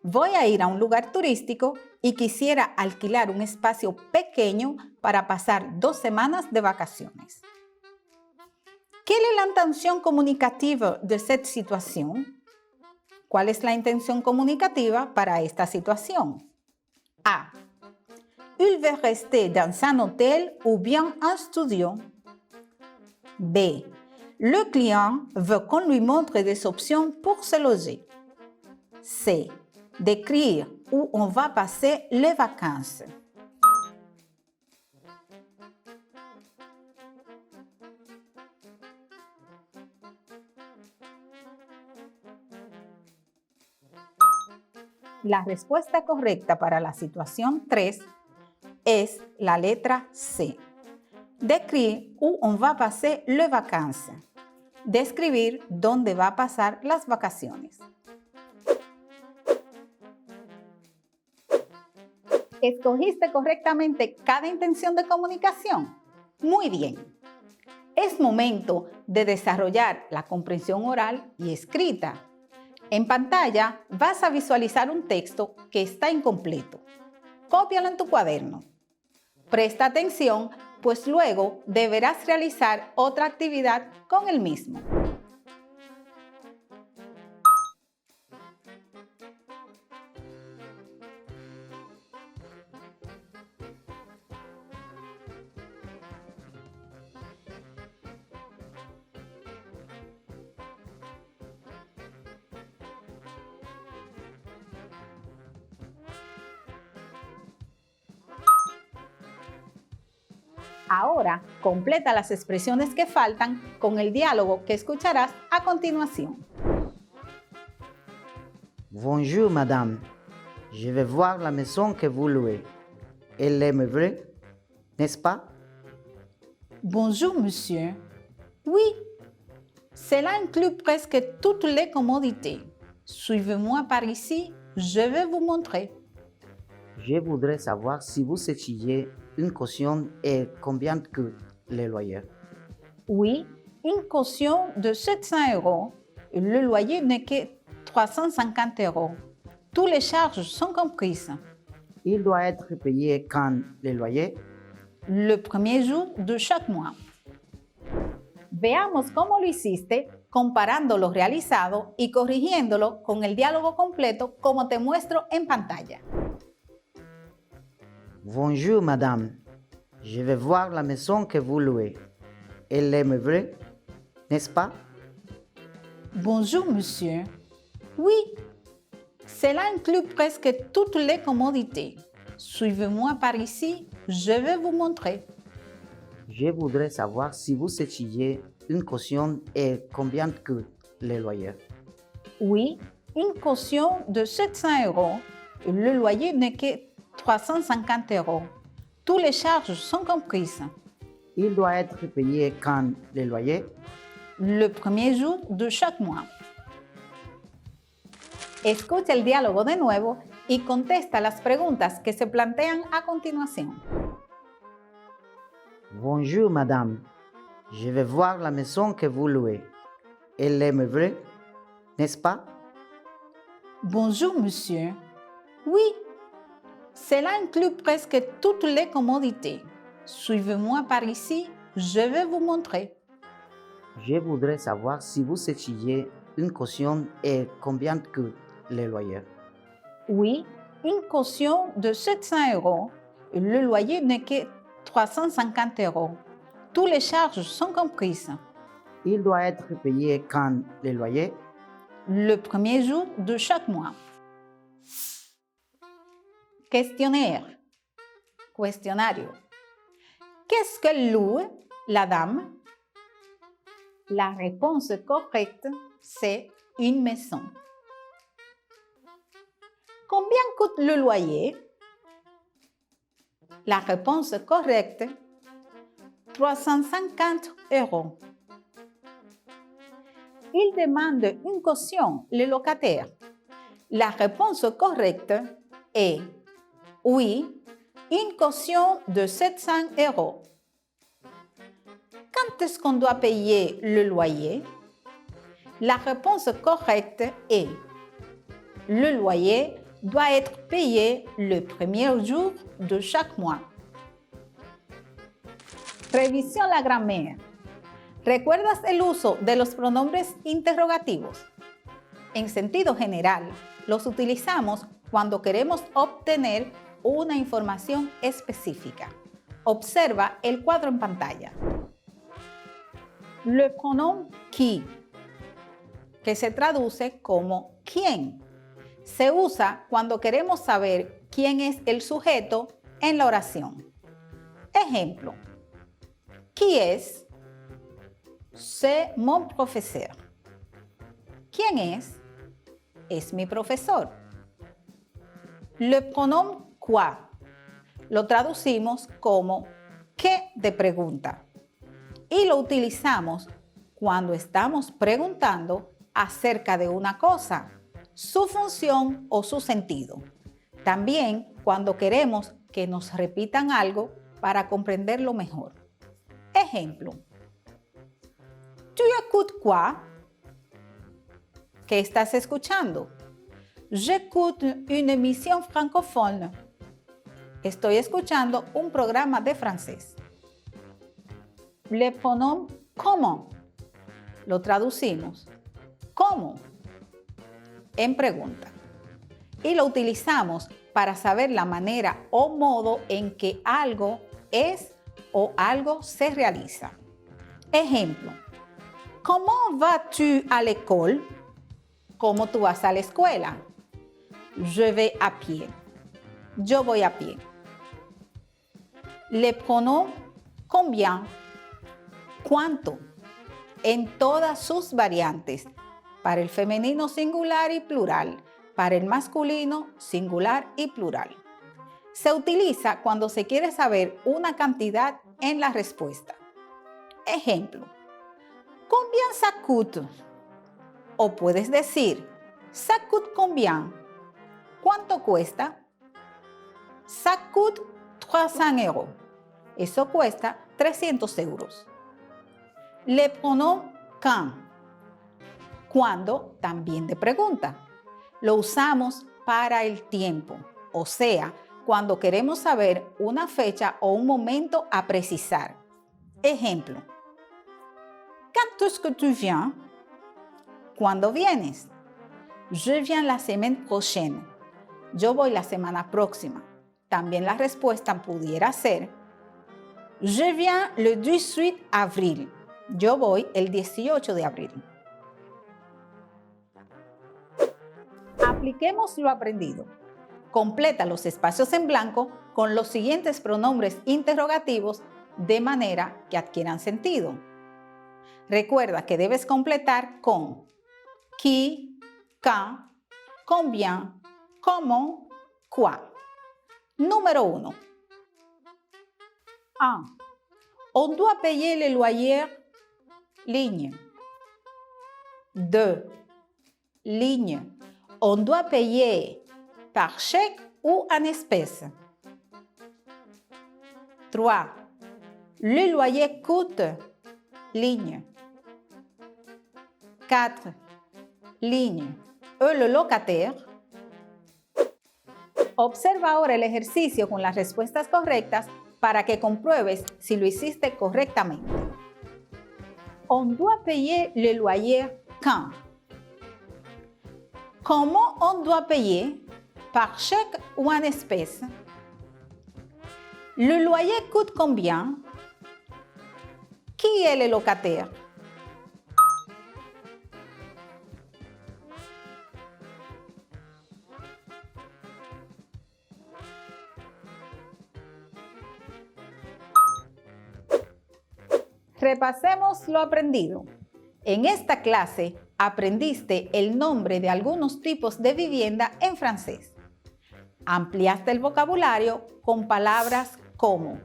I: Voy a ir a un lugar turístico y quisiera alquilar un espacio pequeño para pasar 2 semanas de vacaciones. Quelle est l'intention comunicative de cette situation? ¿Cuál es la intención comunicativa para esta situación? A. Il veut rester dans un hôtel ou bien un studio. B. Le client veut qu'on lui montre des options pour se loger. C. Décrire où on va passer les vacances. La respuesta correcta para la situación 3 es la letra C. Décrire où on va passer les vacances. Describir dónde va a pasar las vacaciones. ¿Escogiste correctamente cada intención de comunicación? Muy bien. Es momento de desarrollar la comprensión oral y escrita. En pantalla vas a visualizar un texto que está incompleto. Cópialo en tu cuaderno. Presta atención, pues luego deberás realizar otra actividad con el mismo. Ahora, completa las expresiones que faltan con el diálogo que escucharás a continuación.
K: Bonjour madame, je vais voir la maison que vous louez. Elle est meublée, n'est-ce pas?
I: Bonjour monsieur. Oui, cela inclut presque toutes les commodités. Suivez-moi par ici, je vais vous montrer.
K: Je voudrais savoir si vous étudiez une caution et combien coûte le loyer.
I: Oui, une caution de 700 €. Le loyer n'est que 350 €. Toutes les charges sont comprises.
K: Il doit être payé quand le loyer?
I: Le premier jour de chaque mois. Veamos cómo lo hiciste comparando lo realizado y corrigiéndolo con el diálogo completo como te muestro en pantalla.
K: Bonjour madame, je vais voir la maison que vous louez. Elle est meublée, n'est-ce pas?
I: Bonjour monsieur. Oui, cela inclut presque toutes les commodités. Suivez-moi par ici, je vais vous montrer.
K: Je voudrais savoir si vous étudiez une caution et combien coûte le loyer.
I: Oui, une caution de 700 €. Le loyer n'est que 350 €. Toutes les charges sont comprises.
K: Il doit être payé quand le loyer?
I: Le premier jour de chaque mois. Escucha el diálogo de nuevo y contesta las preguntas que se plantean a continuación.
K: Bonjour madame, je vais voir la maison que vous louez. Elle est meublée, n'est-ce pas?
I: Bonjour monsieur. Oui, cela inclut presque toutes les commodités. Suivez-moi par ici, je vais vous montrer.
K: Je voudrais savoir si vous étudiez une caution et combien coûte le loyer.
I: Oui, une caution de 700 €. Le loyer n'est que 350 €. Toutes les charges sont comprises.
K: Il doit être payé quand le loyer?
I: Le premier jour de chaque mois. Questionnaire. Cuestionario. Qu'est-ce que loue la dame? La réponse correcte, c'est une maison. Combien coûte le loyer? La réponse correcte, 350 €. Il demande une caution, le locataire. La réponse correcte est oui, une caution de 700 €. Quand est-ce qu'on doit payer le loyer? La réponse correcte est le loyer doit être payé le premier jour de chaque mois. Revisión la grammaire. ¿Recuerdas el uso de los pronombres interrogativos? En sentido general, los utilizamos cuando queremos obtener una información específica. Observa el cuadro en pantalla. Le pronom qui, que se traduce como quién, se usa cuando queremos saber quién es el sujeto en la oración. Ejemplo: qui es? C'est mon professeur. ¿Quién es? Es mi profesor. Le pronom quoi lo traducimos como qué de pregunta y lo utilizamos cuando estamos preguntando acerca de una cosa, su función o su sentido. También cuando queremos que nos repitan algo para comprenderlo mejor. Ejemplo: ¿Tu écoutes quoi? ¿Qué estás escuchando? J'écoute une émission francophone. Estoy escuchando un programa de francés. Le pronom comment lo traducimos ¿cómo? En pregunta. Y lo utilizamos para saber la manera o modo en que algo es o algo se realiza. Ejemplo: ¿Comment vas-tu à l'école? ¿Cómo tú vas a la escuela? Je vais à pied. Yo voy a pie. Le pronom combien, cuánto, en todas sus variantes, para el femenino singular y plural, para el masculino singular y plural. Se utiliza cuando se quiere saber una cantidad en la respuesta. Ejemplo: ¿Combien ça coûte? O puedes decir ça coûte combien? ¿Cuánto cuesta? Ça coûte 300 €. Eso cuesta 300 €. Le pronom quand, cuando, también de pregunta. Lo usamos para el tiempo, o sea, cuando queremos saber una fecha o un momento a precisar. Ejemplo: Quand est-ce que tu viens? ¿Cuándo vienes? Je viens la semaine prochaine. Yo voy la semana próxima. También la respuesta pudiera ser Je viens le 18 avril. Yo voy el 18 de abril. Apliquemos lo aprendido. Completa los espacios en blanco con los siguientes pronombres interrogativos de manera que adquieran sentido. Recuerda que debes completar con qui, quand, combien, comment, quoi. Número 1. 1. On doit payer le loyer. Ligne. 2. Ligne. On doit payer par chèque ou en espèces. 3. Le loyer coûte. Ligne. 4. Ligne. Le locataire. Observa ahora el ejercicio con las respuestas correctas para que compruebes si lo hiciste correctamente. On doit payer le loyer quand? ¿Cómo on doit payer? Par chèque ou en espèces? Le loyer coûte combien? Qui est le locataire? Repasemos lo aprendido. En esta clase aprendiste el nombre de algunos tipos de vivienda en francés. Ampliaste el vocabulario con palabras como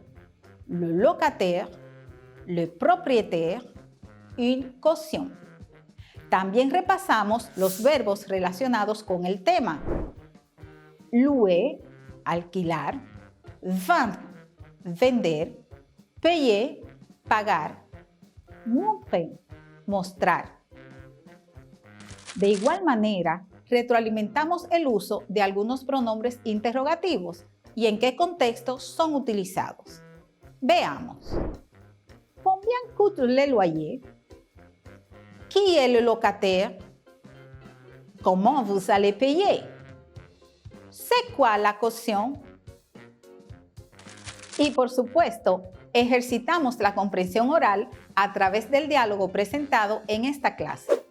I: le locataire, le propriétaire, une caution. También repasamos los verbos relacionados con el tema. Louer, alquilar, vendre, vender, payer, pagar, montrer, mostrar. De igual manera, retroalimentamos el uso de algunos pronombres interrogativos y en qué contexto son utilizados. Veamos. Combien coûte le loyer? Qui est le locataire? Comment vous allez payer? C'est quoi la caution? Y por supuesto, ejercitamos la comprensión oral a través del diálogo presentado en esta clase.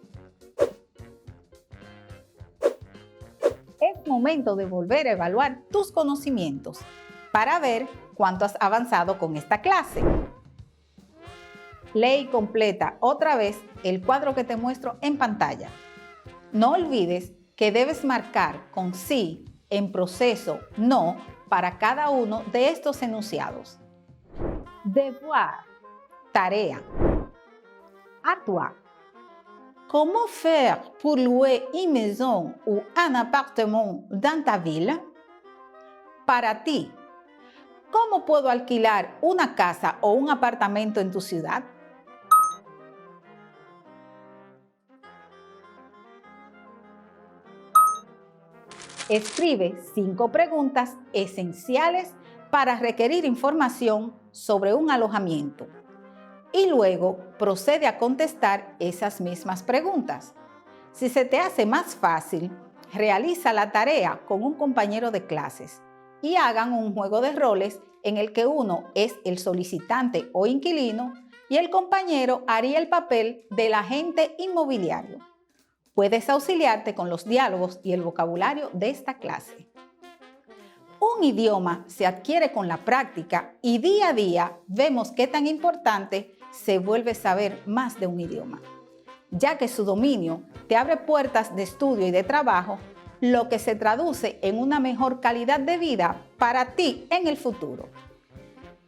I: Es momento de volver a evaluar tus conocimientos para ver cuánto has avanzado con esta clase. Lee y completa otra vez el cuadro que te muestro en pantalla. No olvides que debes marcar con sí, en proceso, no, para cada uno de estos enunciados. Devoir, tarea. À toi. Comment faire pour louer une maison ou un appartement dans ta ville? Para ti. ¿Cómo puedo alquilar una casa o un apartamento en tu ciudad? Escribe 5 preguntas esenciales para requerir información sobre un alojamiento y luego procede a contestar esas mismas preguntas. Si se te hace más fácil, realiza la tarea con un compañero de clases y hagan un juego de roles en el que uno es el solicitante o inquilino y el compañero haría el papel del agente inmobiliario. Puedes auxiliarte con los diálogos y el vocabulario de esta clase. Un idioma se adquiere con la práctica y día a día vemos qué tan importante se vuelve saber más de un idioma, ya que su dominio te abre puertas de estudio y de trabajo, lo que se traduce en una mejor calidad de vida para ti en el futuro.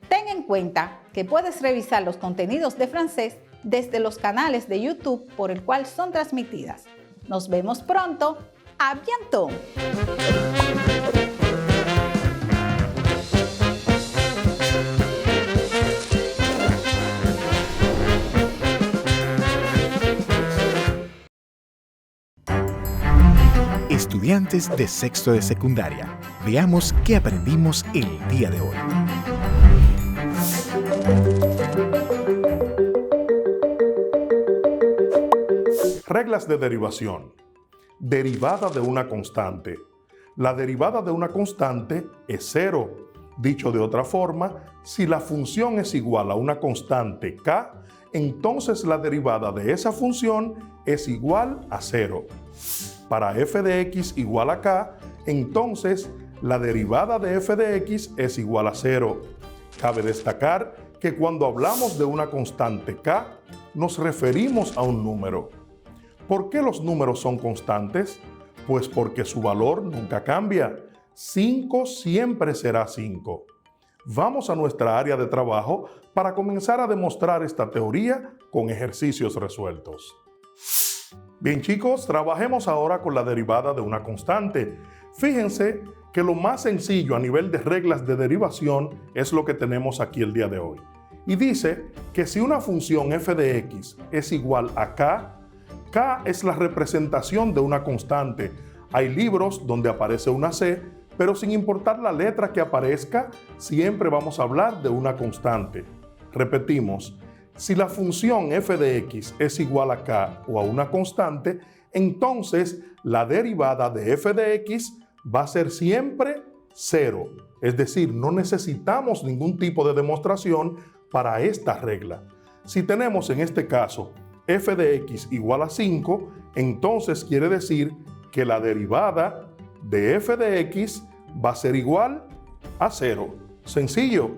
I: Ten en cuenta que puedes revisar los contenidos de francés desde los canales de YouTube por el cual son transmitidas. Nos vemos pronto. ¡A bientôt!
L: Estudiantes de sexto de secundaria, veamos qué aprendimos el día de hoy.
G: Reglas de derivación. Derivada de una constante. La derivada de una constante es 0. Dicho de otra forma, si la función es igual a una constante k, entonces la derivada de esa función es igual a 0. Para f de x igual a k, entonces la derivada de f de x es igual a 0. Cabe destacar que cuando hablamos de una constante k, nos referimos a un número. ¿Por qué los números son constantes? Pues porque su valor nunca cambia. 5 siempre será 5. Vamos a nuestra área de trabajo para comenzar a demostrar esta teoría con ejercicios resueltos. Bien chicos, trabajemos ahora con la derivada de una constante. Fíjense que lo más sencillo a nivel de reglas de derivación es lo que tenemos aquí el día de hoy. Y dice que si una función f de x es igual a k, k es la representación de una constante. Hay libros donde aparece una c, pero sin importar la letra que aparezca, siempre vamos a hablar de una constante. Repetimos. Si la función f de x es igual a k o a una constante, entonces la derivada de f de x va a ser siempre 0. Es decir, no necesitamos ningún tipo de demostración para esta regla. Si tenemos en este caso f de x igual a 5, entonces quiere decir que la derivada de f de x va a ser igual a 0. Sencillo.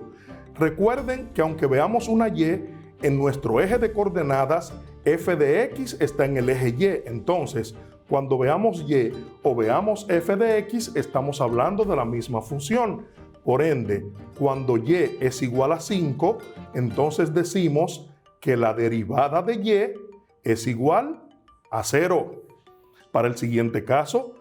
G: Recuerden que aunque veamos una y, en nuestro eje de coordenadas, f de x está en el eje y. Entonces, cuando veamos y o veamos f de x, estamos hablando de la misma función. Por ende, cuando y es igual a 5, entonces decimos que la derivada de y es igual a 0. Para el siguiente caso,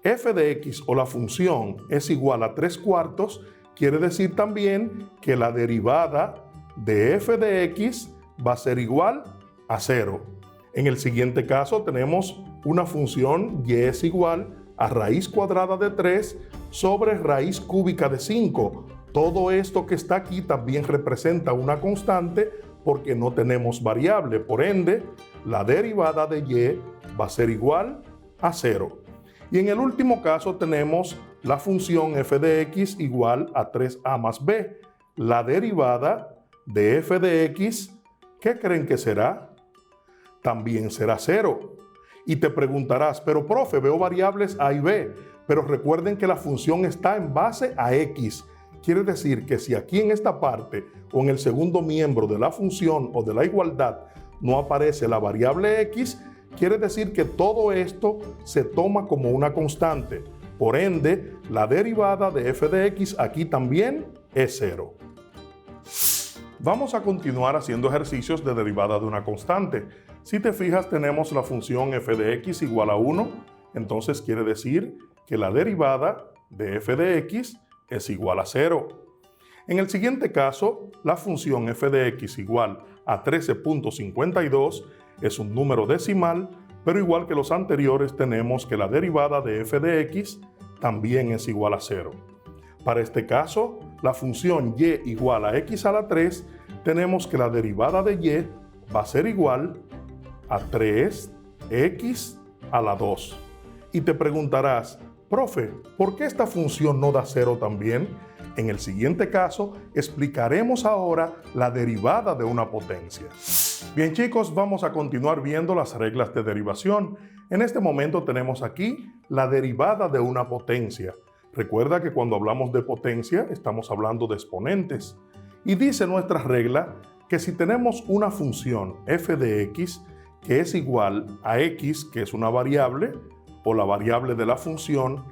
G: f de x o la función es igual a 3/4, quiere decir también que la derivada de f de x va a ser igual a 0. En el siguiente caso tenemos una función y es igual a raíz cuadrada de 3 sobre raíz cúbica de 5. Todo esto que está aquí también representa una constante porque no tenemos variable. Por ende, la derivada de y va a ser igual a 0. Y en el último caso tenemos la función f de x igual a 3a más b. La derivada de f de x, ¿qué creen que será? También será 0. Y te preguntarás, pero profe, veo variables a y b, pero recuerden que la función está en base a x. Quiere decir que si aquí en esta parte o en el segundo miembro de la función o de la igualdad no aparece la variable x, quiere decir que todo esto se toma como una constante. Por ende, la derivada de f de x aquí también es 0. Vamos a continuar haciendo ejercicios de derivada de una constante. Si te fijas, tenemos la función f de x igual a 1, entonces quiere decir que la derivada de f de x es igual a 0. En el siguiente caso, la función f de x igual a 13.52 es un número decimal, pero igual que los anteriores tenemos que la derivada de f de x también es igual a 0. Para este caso, la función y igual a x a la 3, tenemos que la derivada de y va a ser igual a 3x a la 2. Y te preguntarás, profe, ¿por qué esta función no da 0 también? En el siguiente caso, explicaremos ahora la derivada de una potencia. Bien chicos, vamos a continuar viendo las reglas de derivación. En este momento tenemos aquí la derivada de una potencia. Recuerda que cuando hablamos de potencia, estamos hablando de exponentes. Y dice nuestra regla que si tenemos una función f de x que es igual a x, que es una variable, o la variable de la función,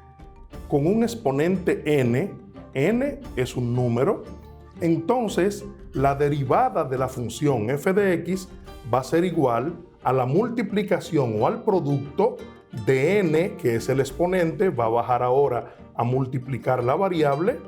G: con un exponente n es un número, entonces la derivada de la función f de x va a ser igual a la multiplicación o al producto de n, que es el exponente, va a bajar ahora a multiplicar la variable,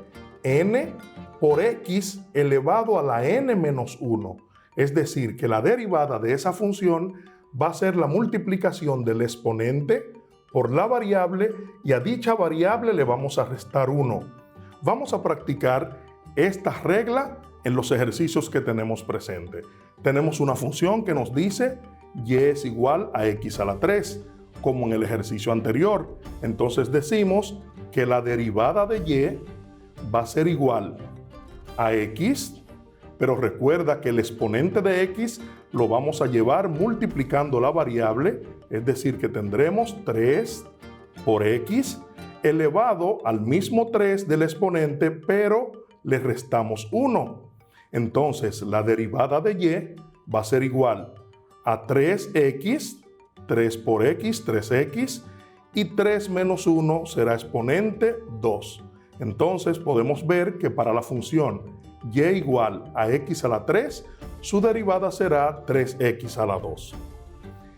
G: n por x elevado a la n menos 1. Es decir, que la derivada de esa función va a ser la multiplicación del exponente por la variable y a dicha variable le vamos a restar 1. Vamos a practicar esta regla en los ejercicios que tenemos presente. Tenemos una función que nos dice y es igual a x a la 3, como en el ejercicio anterior. Entonces decimos que la derivada de y va a ser igual a x, pero recuerda que el exponente de x lo vamos a llevar multiplicando la variable, es decir que tendremos 3 por x elevado al mismo 3 del exponente, pero le restamos 1. Entonces la derivada de y va a ser igual a 3x, 3 por x, 3x, y 3 menos 1 será exponente 2. Entonces podemos ver que para la función y igual a x a la 3, su derivada será 3x a la 2.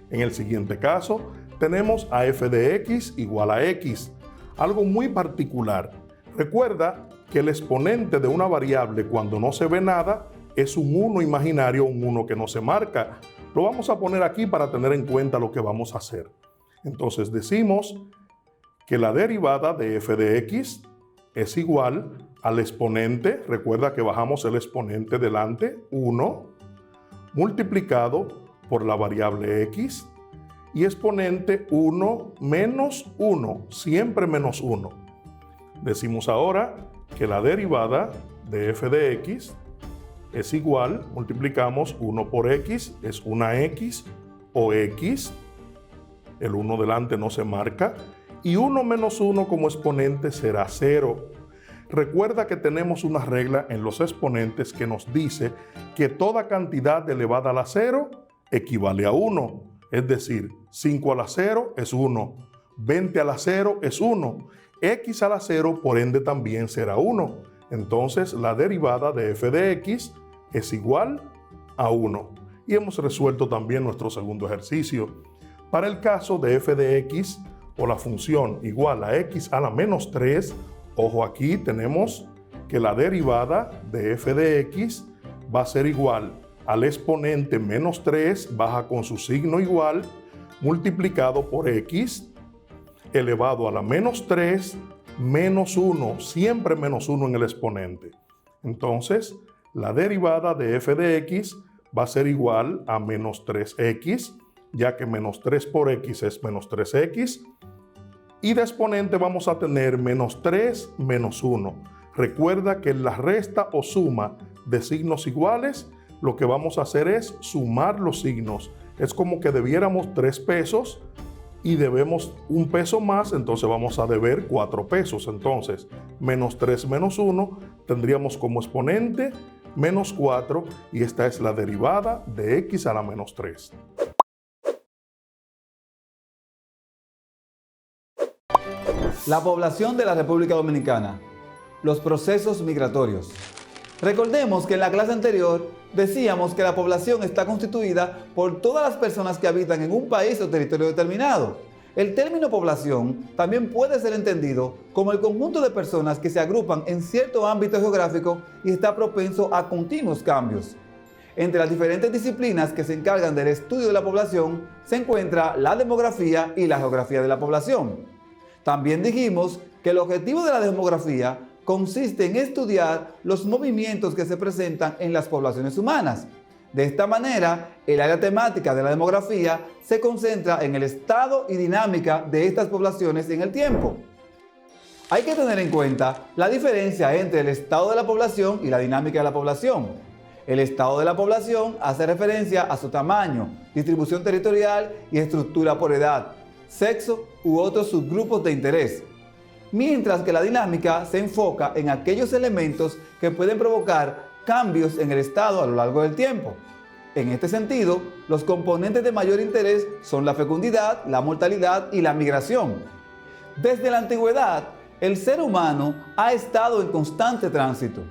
G: En el siguiente caso, tenemos a f de x igual a x. Algo muy particular. Recuerda que el exponente de una variable cuando no se ve nada es un 1 imaginario, un 1 que no se marca. Lo vamos a poner aquí para tener en cuenta lo que vamos a hacer. Entonces decimos que la derivada de f de x es igual al exponente, recuerda que bajamos el exponente delante, 1, multiplicado por la variable x, y exponente 1 menos 1, siempre menos 1. Decimos ahora que la derivada de f de x es igual, multiplicamos 1 por x, es una x o x, el 1 delante no se marca, y 1 menos 1 como exponente será 0. Recuerda que tenemos una regla en los exponentes que nos dice que toda cantidad elevada a la 0 equivale a 1. Es decir, 5 a la 0 es 1, 20 a la 0 es 1. x a la 0 por ende también será 1. Entonces la derivada de f de x es igual a 1. Y hemos resuelto también nuestro segundo ejercicio. Para el caso de f de x o la función igual a x a la menos 3, ojo, aquí tenemos que la derivada de f de x va a ser igual al exponente menos 3 baja con su signo igual multiplicado por x elevado a la menos 3 menos 1, siempre menos 1 en el exponente. Entonces, la derivada de f de x va a ser igual a menos 3x, ya que menos 3 por x es menos 3x. Y de exponente vamos a tener menos 3 menos 1. Recuerda que en la resta o suma de signos iguales, lo que vamos a hacer es sumar los signos. Es como que debiéramos 3 pesos y debemos 1 peso más, entonces vamos a deber 4 pesos. Entonces, menos 3 menos 1 tendríamos como exponente menos 4 y esta es la derivada de x a la menos 3.
H: La población de la República Dominicana. Los procesos migratorios. Recordemos que en la clase anterior decíamos que la población está constituida por todas las personas que habitan en un país o territorio determinado. El término población también puede ser entendido como el conjunto de personas que se agrupan en cierto ámbito geográfico y está propenso a continuos cambios. Entre las diferentes disciplinas que se encargan del estudio de la población se encuentra la demografía y la geografía de la población. También dijimos que el objetivo de la demografía consiste en estudiar los movimientos que se presentan en las poblaciones humanas. De esta manera, el área temática de la demografía se concentra en el estado y dinámica de estas poblaciones en el tiempo. Hay que tener en cuenta la diferencia entre el estado de la población y la dinámica de la población. El estado de la población hace referencia a su tamaño, distribución territorial y estructura por edad, sexo u otros subgrupos de interés. Mientras que la dinámica se enfoca en aquellos elementos que pueden provocar cambios en el estado a lo largo del tiempo. En este sentido, los componentes de mayor interés son la fecundidad, la mortalidad y la migración. Desde la antigüedad, el ser humano ha estado en constante tránsito.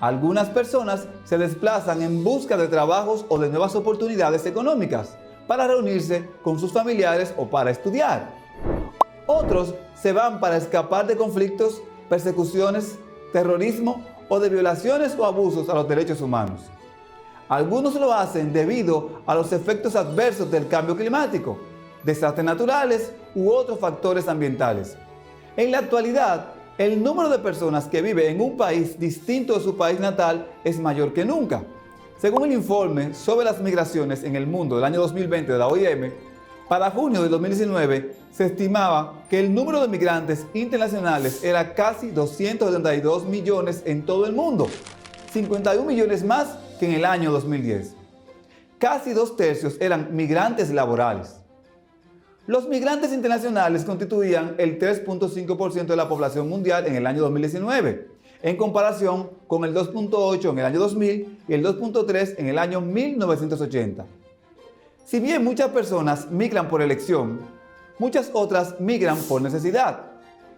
H: Algunas personas se desplazan en busca de trabajos o de nuevas oportunidades económicas para reunirse con sus familiares o para estudiar. Otros se van para escapar de conflictos, persecuciones, terrorismo o de violaciones o abusos a los derechos humanos. Algunos lo hacen debido a los efectos adversos del cambio climático, desastres naturales u otros factores ambientales. En la actualidad, el número de personas que vive en un país distinto de su país natal es mayor que nunca. Según el informe sobre las migraciones en el mundo del año 2020 de la OIM, para junio de 2019 se estimaba que el número de migrantes internacionales era casi 272 millones en todo el mundo, 51 millones más que en el año 2010. Casi 2/3 eran migrantes laborales. Los migrantes internacionales constituían el 3.5% de la población mundial en el año 2019, en comparación con el 2.8% en el año 2000 y el 2.3% en el año 1980. Si bien muchas personas migran por elección, muchas otras migran por necesidad.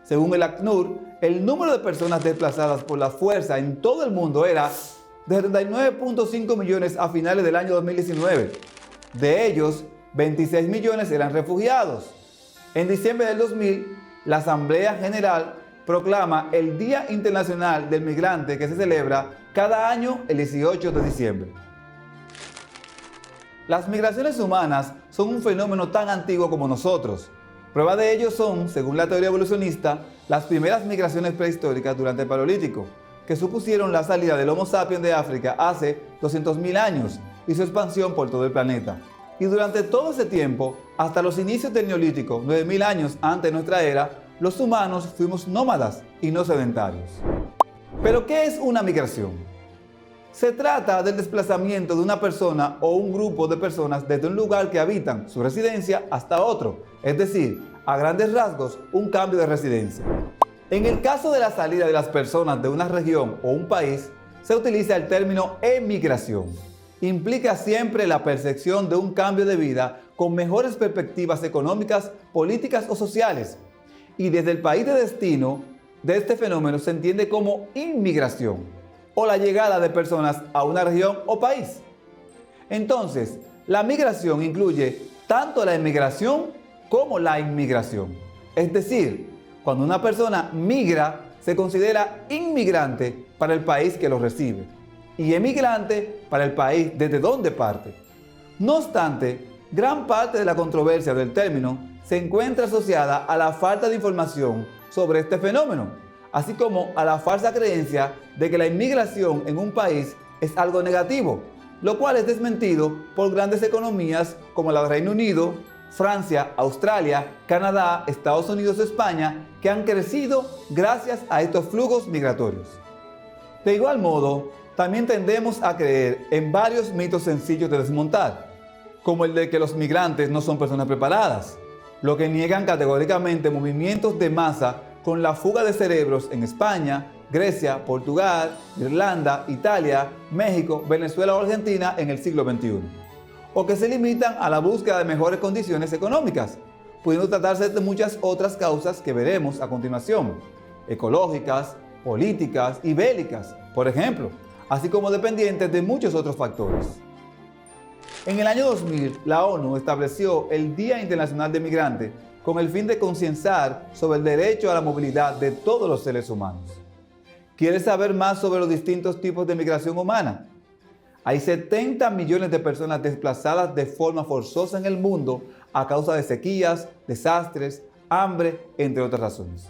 H: Según el ACNUR, el número de personas desplazadas por la fuerza en todo el mundo era de 39.5 millones a finales del año 2019. De ellos, 26 millones eran refugiados. En diciembre del 2000, la Asamblea General proclama el Día Internacional del Migrante, que se celebra cada año el 18 de diciembre. Las migraciones humanas son un fenómeno tan antiguo como nosotros. Prueba de ello son, según la teoría evolucionista, las primeras migraciones prehistóricas durante el Paleolítico, que supusieron la salida del Homo sapiens de África hace 200.000 años y su expansión por todo el planeta. Y durante todo ese tiempo, hasta los inicios del Neolítico, 9.000 años antes de nuestra era, los humanos fuimos nómadas y no sedentarios. ¿Pero qué es una migración? Se trata del desplazamiento de una persona o un grupo de personas desde un lugar que habitan su residencia hasta otro, es decir, a grandes rasgos, un cambio de residencia. En el caso de la salida de las personas de una región o un país, se utiliza el término emigración. Implica siempre la percepción de un cambio de vida con mejores perspectivas económicas, políticas o sociales. y desde el país de destino de este fenómeno se entiende como inmigración o la llegada de personas a una región o país. Entonces, la migración incluye tanto la emigración como la inmigración. Es decir, cuando una persona migra, se considera inmigrante para el país que lo recibe y emigrante para el país desde donde parte. No obstante, gran parte de la controversia del término se encuentra asociada a la falta de información sobre este fenómeno, así como a la falsa creencia de que la inmigración en un país es algo negativo, lo cual es desmentido por grandes economías como la del Reino Unido, Francia, Australia, Canadá, Estados Unidos y España, que han crecido gracias a estos flujos migratorios. De igual modo, también tendemos a creer en varios mitos sencillos de desmontar, como el de que los migrantes no son personas preparadas, lo que niegan categóricamente movimientos de masa con la fuga de cerebros en España, Grecia, Portugal, Irlanda, Italia, México, Venezuela o Argentina en el siglo XXI. O que se limitan a la búsqueda de mejores condiciones económicas, pudiendo tratarse de muchas otras causas que veremos a continuación, ecológicas, políticas y bélicas, por ejemplo, así como dependientes de muchos otros factores. En el año 2000, la ONU estableció el Día Internacional del Migrante con el fin de concienciar sobre el derecho a la movilidad de todos los seres humanos. ¿Quieres saber más sobre los distintos tipos de migración humana? Hay 70 millones de personas desplazadas de forma forzosa en el mundo a causa de sequías, desastres, hambre, entre otras razones.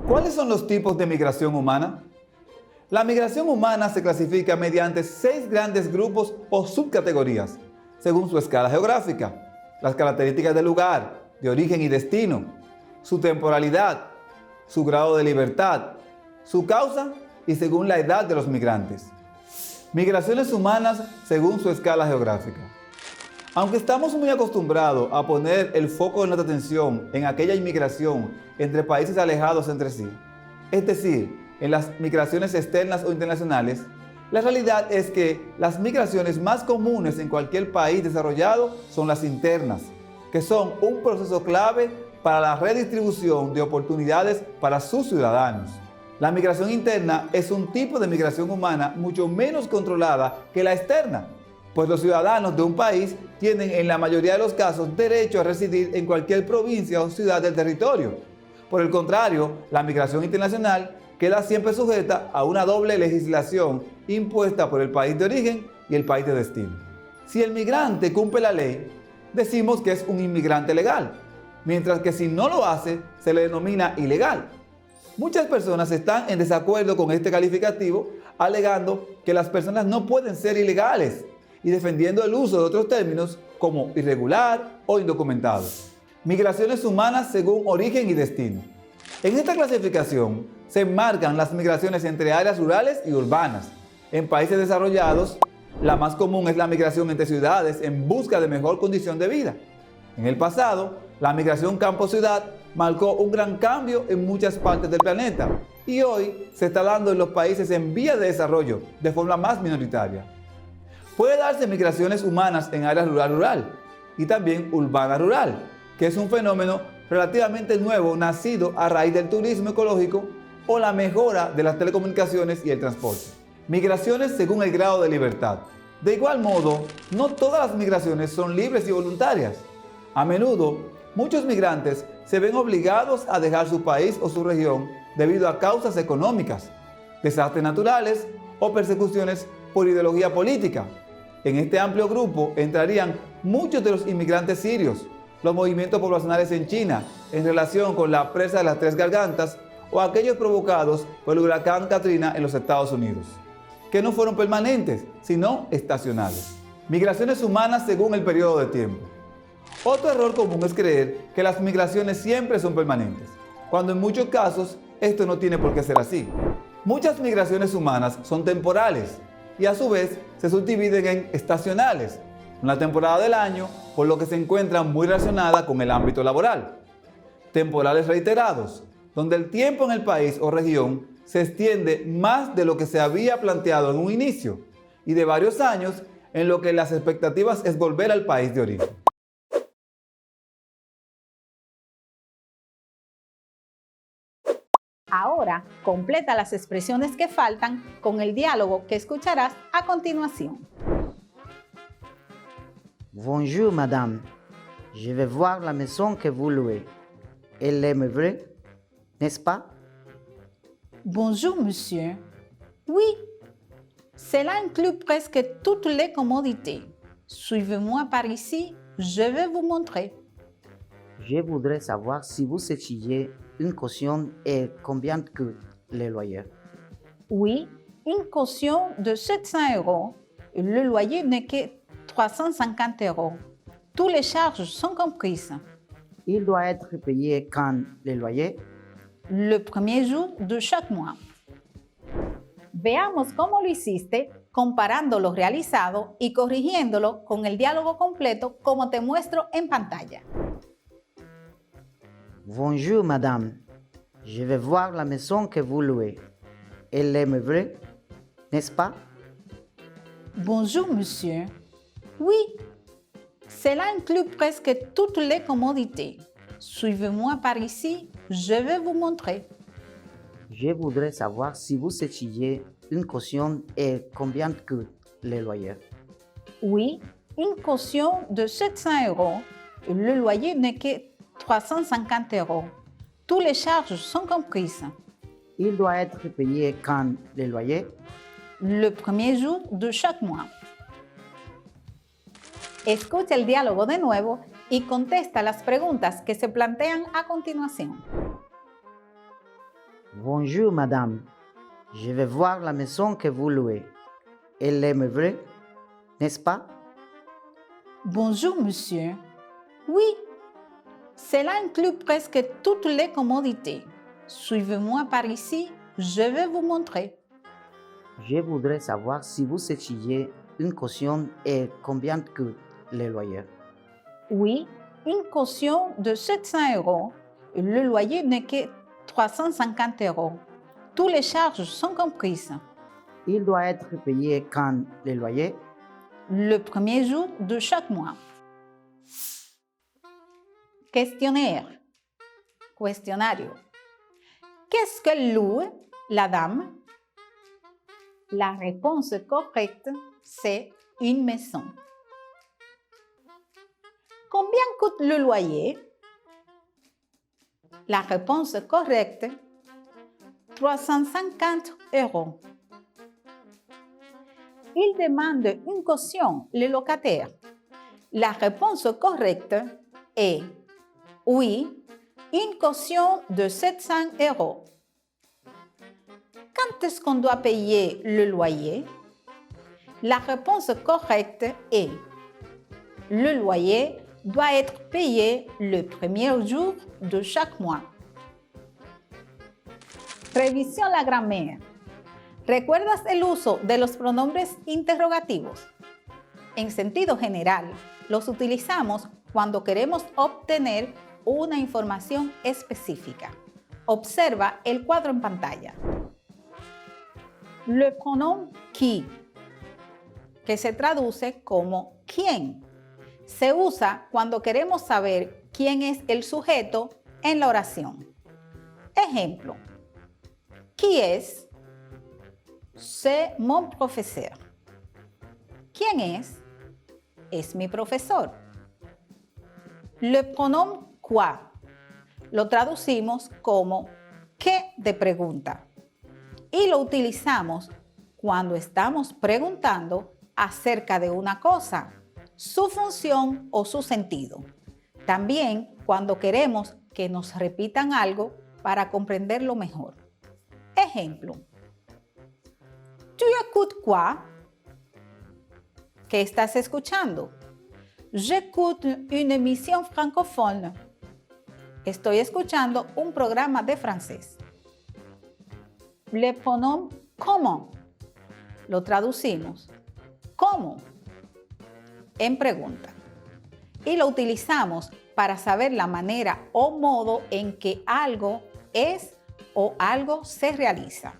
H: ¿Cuáles son los tipos de migración humana? La migración humana se clasifica mediante 6 grandes grupos o subcategorías, según su escala geográfica, las características del lugar, de origen y destino, su temporalidad, su grado de libertad, su causa y según la edad de los migrantes. Migraciones humanas según su escala geográfica. Aunque estamos muy acostumbrados a poner el foco de nuestra atención en aquella inmigración entre países alejados entre sí, es decir, en las migraciones externas o internacionales, la realidad es que las migraciones más comunes en cualquier país desarrollado son las internas, que son un proceso clave para la redistribución de oportunidades para sus ciudadanos. La migración interna es un tipo de migración humana mucho menos controlada que la externa, pues los ciudadanos de un país tienen en la mayoría de los casos derecho a residir en cualquier provincia o ciudad del territorio. Por el contrario, la migración internacional queda siempre sujeta a una doble legislación impuesta por el país de origen y el país de destino. Si el migrante cumple la ley, decimos que es un inmigrante legal, mientras que si no lo hace, se le denomina ilegal. Muchas personas están en desacuerdo con este calificativo, alegando que las personas no pueden ser ilegales y defendiendo el uso de otros términos como irregular o indocumentado. Migraciones humanas según origen y destino. En esta clasificación se enmarcan las migraciones entre áreas rurales y urbanas. En países desarrollados, la más común es la migración entre ciudades en busca de mejor condición de vida. En el pasado, la migración campo-ciudad marcó un gran cambio en muchas partes del planeta y hoy se está dando en los países en vías de desarrollo de forma más minoritaria. Puede darse migraciones humanas en áreas rural-rural y también urbana-rural, que es un fenómeno relativamente nuevo nacido a raíz del turismo ecológico o la mejora de las telecomunicaciones y el transporte. Migraciones según el grado de libertad. De igual modo, no todas las migraciones son libres y voluntarias. A menudo, muchos migrantes se ven obligados a dejar su país o su región debido a causas económicas, desastres naturales o persecuciones por ideología política. En este amplio grupo entrarían muchos de los inmigrantes sirios, los movimientos poblacionales en China en relación con la presa de las Tres Gargantas o aquellos provocados por el huracán Katrina en los Estados Unidos, que no fueron permanentes, sino estacionales. Migraciones humanas según el periodo de tiempo. Otro error común es creer que las migraciones siempre son permanentes, cuando en muchos casos esto no tiene por qué ser así. Muchas migraciones humanas son temporales y a su vez se subdividen en estacionales, una temporada del año, por lo que se encuentran muy relacionadas con el ámbito laboral. Temporales reiterados, donde el tiempo en el país o región se extiende más de lo que se había planteado en un inicio, y de varios años en lo que las expectativas es volver al país de origen.
I: Ahora, completa las expresiones que faltan con el diálogo que escucharás a continuación.
K: Bonjour madame, je vais voir la maison que vous louez. Elle est meublée, n'est-ce pas?
I: Bonjour monsieur. Oui, cela inclut presque toutes les commodités. Suivez-moi par ici, je vais vous montrer.
K: Je voudrais savoir si vous étudiez une caution et combien coûte le loyer.
I: Oui, une caution de 700 euros. Le loyer n'est que 350 euros. Toutes les charges sont comprises.
K: Il doit être payé quand le loyer?
I: Le premier jour de chaque mois. Veamos cómo lo hiciste comparando lo realizado y corrigiéndolo con el diálogo completo como te muestro en pantalla.
K: Bonjour madame, je vais voir la maison que vous louez. Elle est meublée, n'est-ce pas?
I: Bonjour monsieur. Oui, cela inclut presque toutes les commodités. Suivez-moi par ici, je vais vous montrer.
K: Je voudrais savoir si vous étudiez une caution et combien coûte le loyer.
I: Oui, une caution de 700 euros. Le loyer n'est que 350 euros. Toutes les charges sont comprises.
K: Il doit être payé quand le loyer?
I: Le premier jour de chaque mois. Escucha el diálogo de nuevo y contesta las preguntas que se plantean a continuación.
K: Bonjour madame, je vais voir la maison que vous louez. Elle est meublée, n'est-ce pas?
I: Bonjour monsieur. Oui, cela inclut presque toutes les commodités. Suivez-moi par ici, je vais vous montrer.
K: Je voudrais savoir si vous étudiez une caution et combien coûte le loyer.
I: Oui, une caution de 700 euros. Le loyer n'est que 350 euros. Toutes les charges sont comprises.
K: Il doit être payé quand le loyer?
I: Le premier jour de chaque mois. Questionnaire. Cuestionario. Qu'est-ce que loue la dame? La réponse correcte, c'est une maison. Combien coûte le loyer? La réponse correcte, 350 euros. Il demande une caution, le locataire. La réponse correcte est oui, une caution de 700 euros. Quand est-ce qu'on doit payer le loyer? La réponse correcte est le loyer doit être payé le premier jour de chaque mois. Revisión la grammaire. ¿Recuerdas el uso de los pronombres interrogativos? En sentido general, los utilizamos cuando queremos obtener una información específica. Observa el cuadro en pantalla. Le pronom qui, que se traduce como quién, se usa cuando queremos saber quién es el sujeto en la oración. Ejemplo. Qui es? C'est mon professeur. ¿Quién es? Es mi profesor. Le pronom quoi lo traducimos como qué de pregunta y lo utilizamos cuando estamos preguntando acerca de una cosa, su función o su sentido. También cuando queremos que nos repitan algo para comprenderlo mejor. Ejemplo. Tu écoutes quoi? ¿Qué estás escuchando? J'écoute une émission francophone. Estoy escuchando un programa de francés. Le pronom comment lo traducimos ¿cómo? En pregunta. Y lo utilizamos para saber la manera o modo en que algo es o algo se realiza.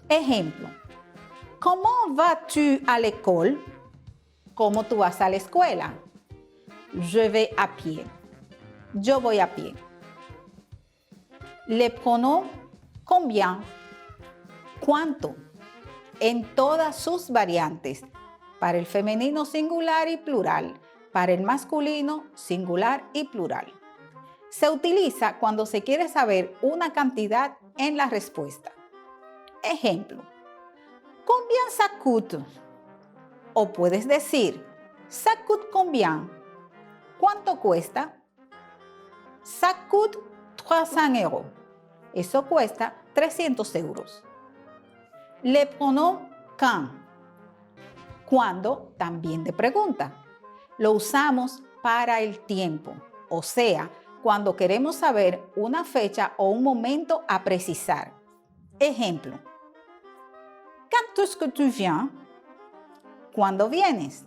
I: Ejemplo. ¿Comment vas-tu à l'école? ¿Cómo tú vas a la escuela? Je vais à pied. Yo voy a pie. Le pronom Combien, cuánto, en todas sus variantes, para el femenino singular y plural, para el masculino singular y plural. Se utiliza cuando se quiere saber una cantidad en la respuesta. Ejemplo, combien ça coûte? O puedes decir, ça coûte combien? ¿Cuánto cuesta? Ça coûte 300 euros. Eso cuesta 300 euros. Le pronom quand. Cuando, también de pregunta. Lo usamos para el tiempo, o sea, cuando queremos saber una fecha o un momento a precisar. Ejemplo, quand est-ce que tu viens? ¿Cuándo vienes?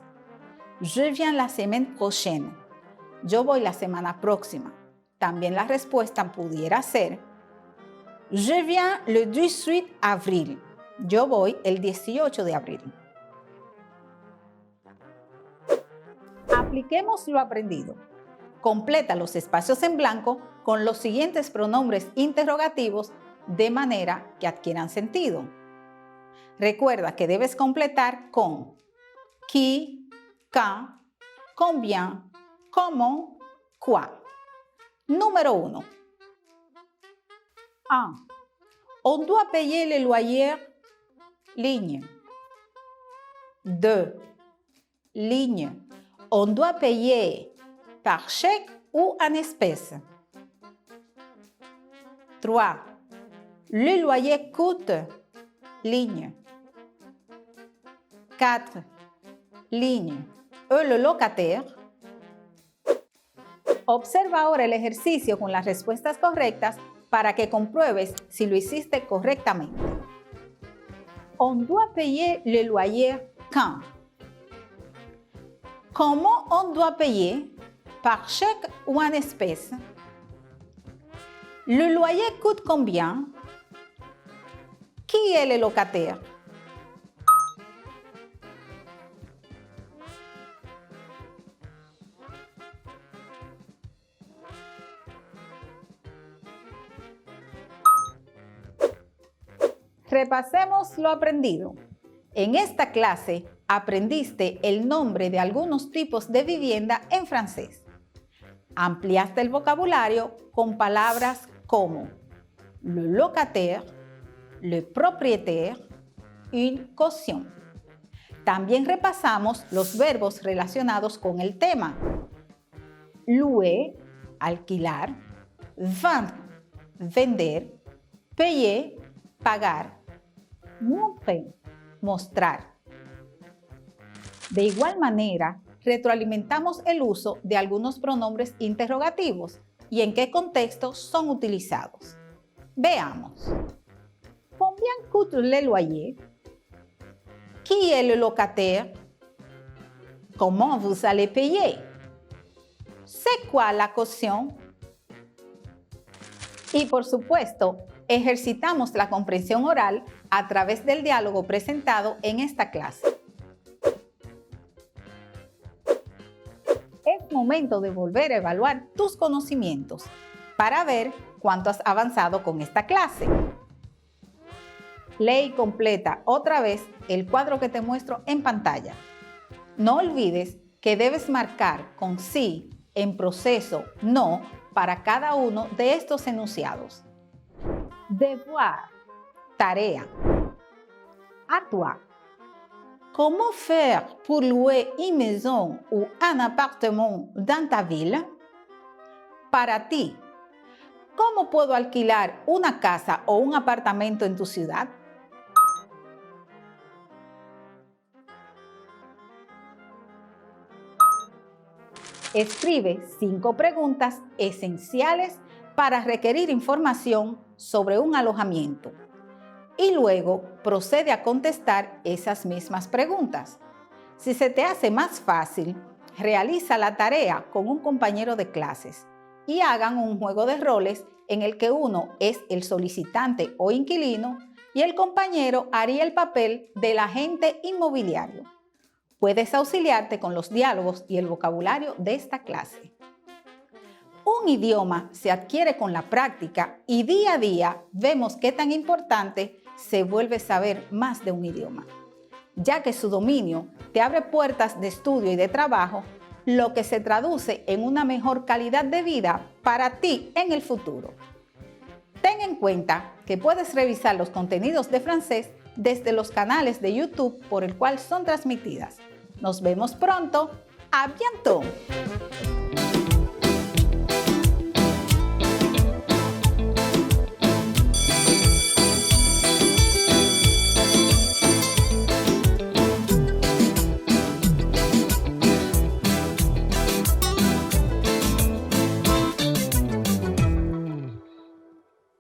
I: Je viens la semaine prochaine. Yo voy la semana próxima. También la respuesta pudiera ser, je viens le 18 avril. Yo voy el 18 de abril. Apliquemos lo aprendido. Completa los espacios en blanco con los siguientes pronombres interrogativos de manera que adquieran sentido. Recuerda que debes completar con qui, quand, combien, comment, quoi. Número 1. 1. On doit payer le loyer, ligne. 2. Ligne. On doit payer par chèque ou en espèces. 3. Le loyer coûte, ligne. 4. Ligne. Le locataire. Observa ahora el ejercicio con las respuestas correctas para que compruebes si lo hiciste correctamente. On doit payer le loyer quand? ¿Cómo on doit payer? Par chèque ou en espèces? Le loyer coûte combien? Qui est le locataire? Repasemos lo aprendido. En esta clase aprendiste el nombre de algunos tipos de vivienda en francés. Ampliaste el vocabulario con palabras como le locataire, le propriétaire, une caution. También repasamos los verbos relacionados con el tema. Louer, alquilar, vendre, vender, payer, pagar, montrer, mostrar. De igual manera, retroalimentamos el uso de algunos pronombres interrogativos y en qué contexto son utilizados. Veamos. Combien coûte le loyer? Qui est le locataire? Comment vous allez payer? C'est quoi la caution? Y por supuesto, ejercitamos la comprensión oral a través del diálogo presentado en esta clase. Es momento de volver a evaluar tus conocimientos para ver cuánto has avanzado con esta clase. Lee y completa otra vez el cuadro que te muestro en pantalla. No olvides que debes marcar con sí, en proceso, no, para cada uno de estos enunciados. Devoir, tarea. À toi. Comment faire pour louer une maison ou un appartement dans ta ville? Para ti. ¿Cómo puedo alquilar una casa o un apartamento en tu ciudad? Escribe 5 preguntas esenciales para requerir información sobre un alojamiento y luego procede a contestar esas mismas preguntas. Si se te hace más fácil, realiza la tarea con un compañero de clases y hagan un juego de roles en el que uno es el solicitante o inquilino y el compañero haría el papel del agente inmobiliario. Puedes auxiliarte con los diálogos y el vocabulario de esta clase. Un idioma se adquiere con la práctica y día a día vemos qué tan importante se vuelve saber más de un idioma, ya que su dominio te abre puertas de estudio y de trabajo, lo que se traduce en una mejor calidad de vida para ti en el futuro. Ten en cuenta que puedes revisar los contenidos de francés desde los canales de YouTube por el cual son transmitidas. Nos vemos pronto. ¡A bientôt!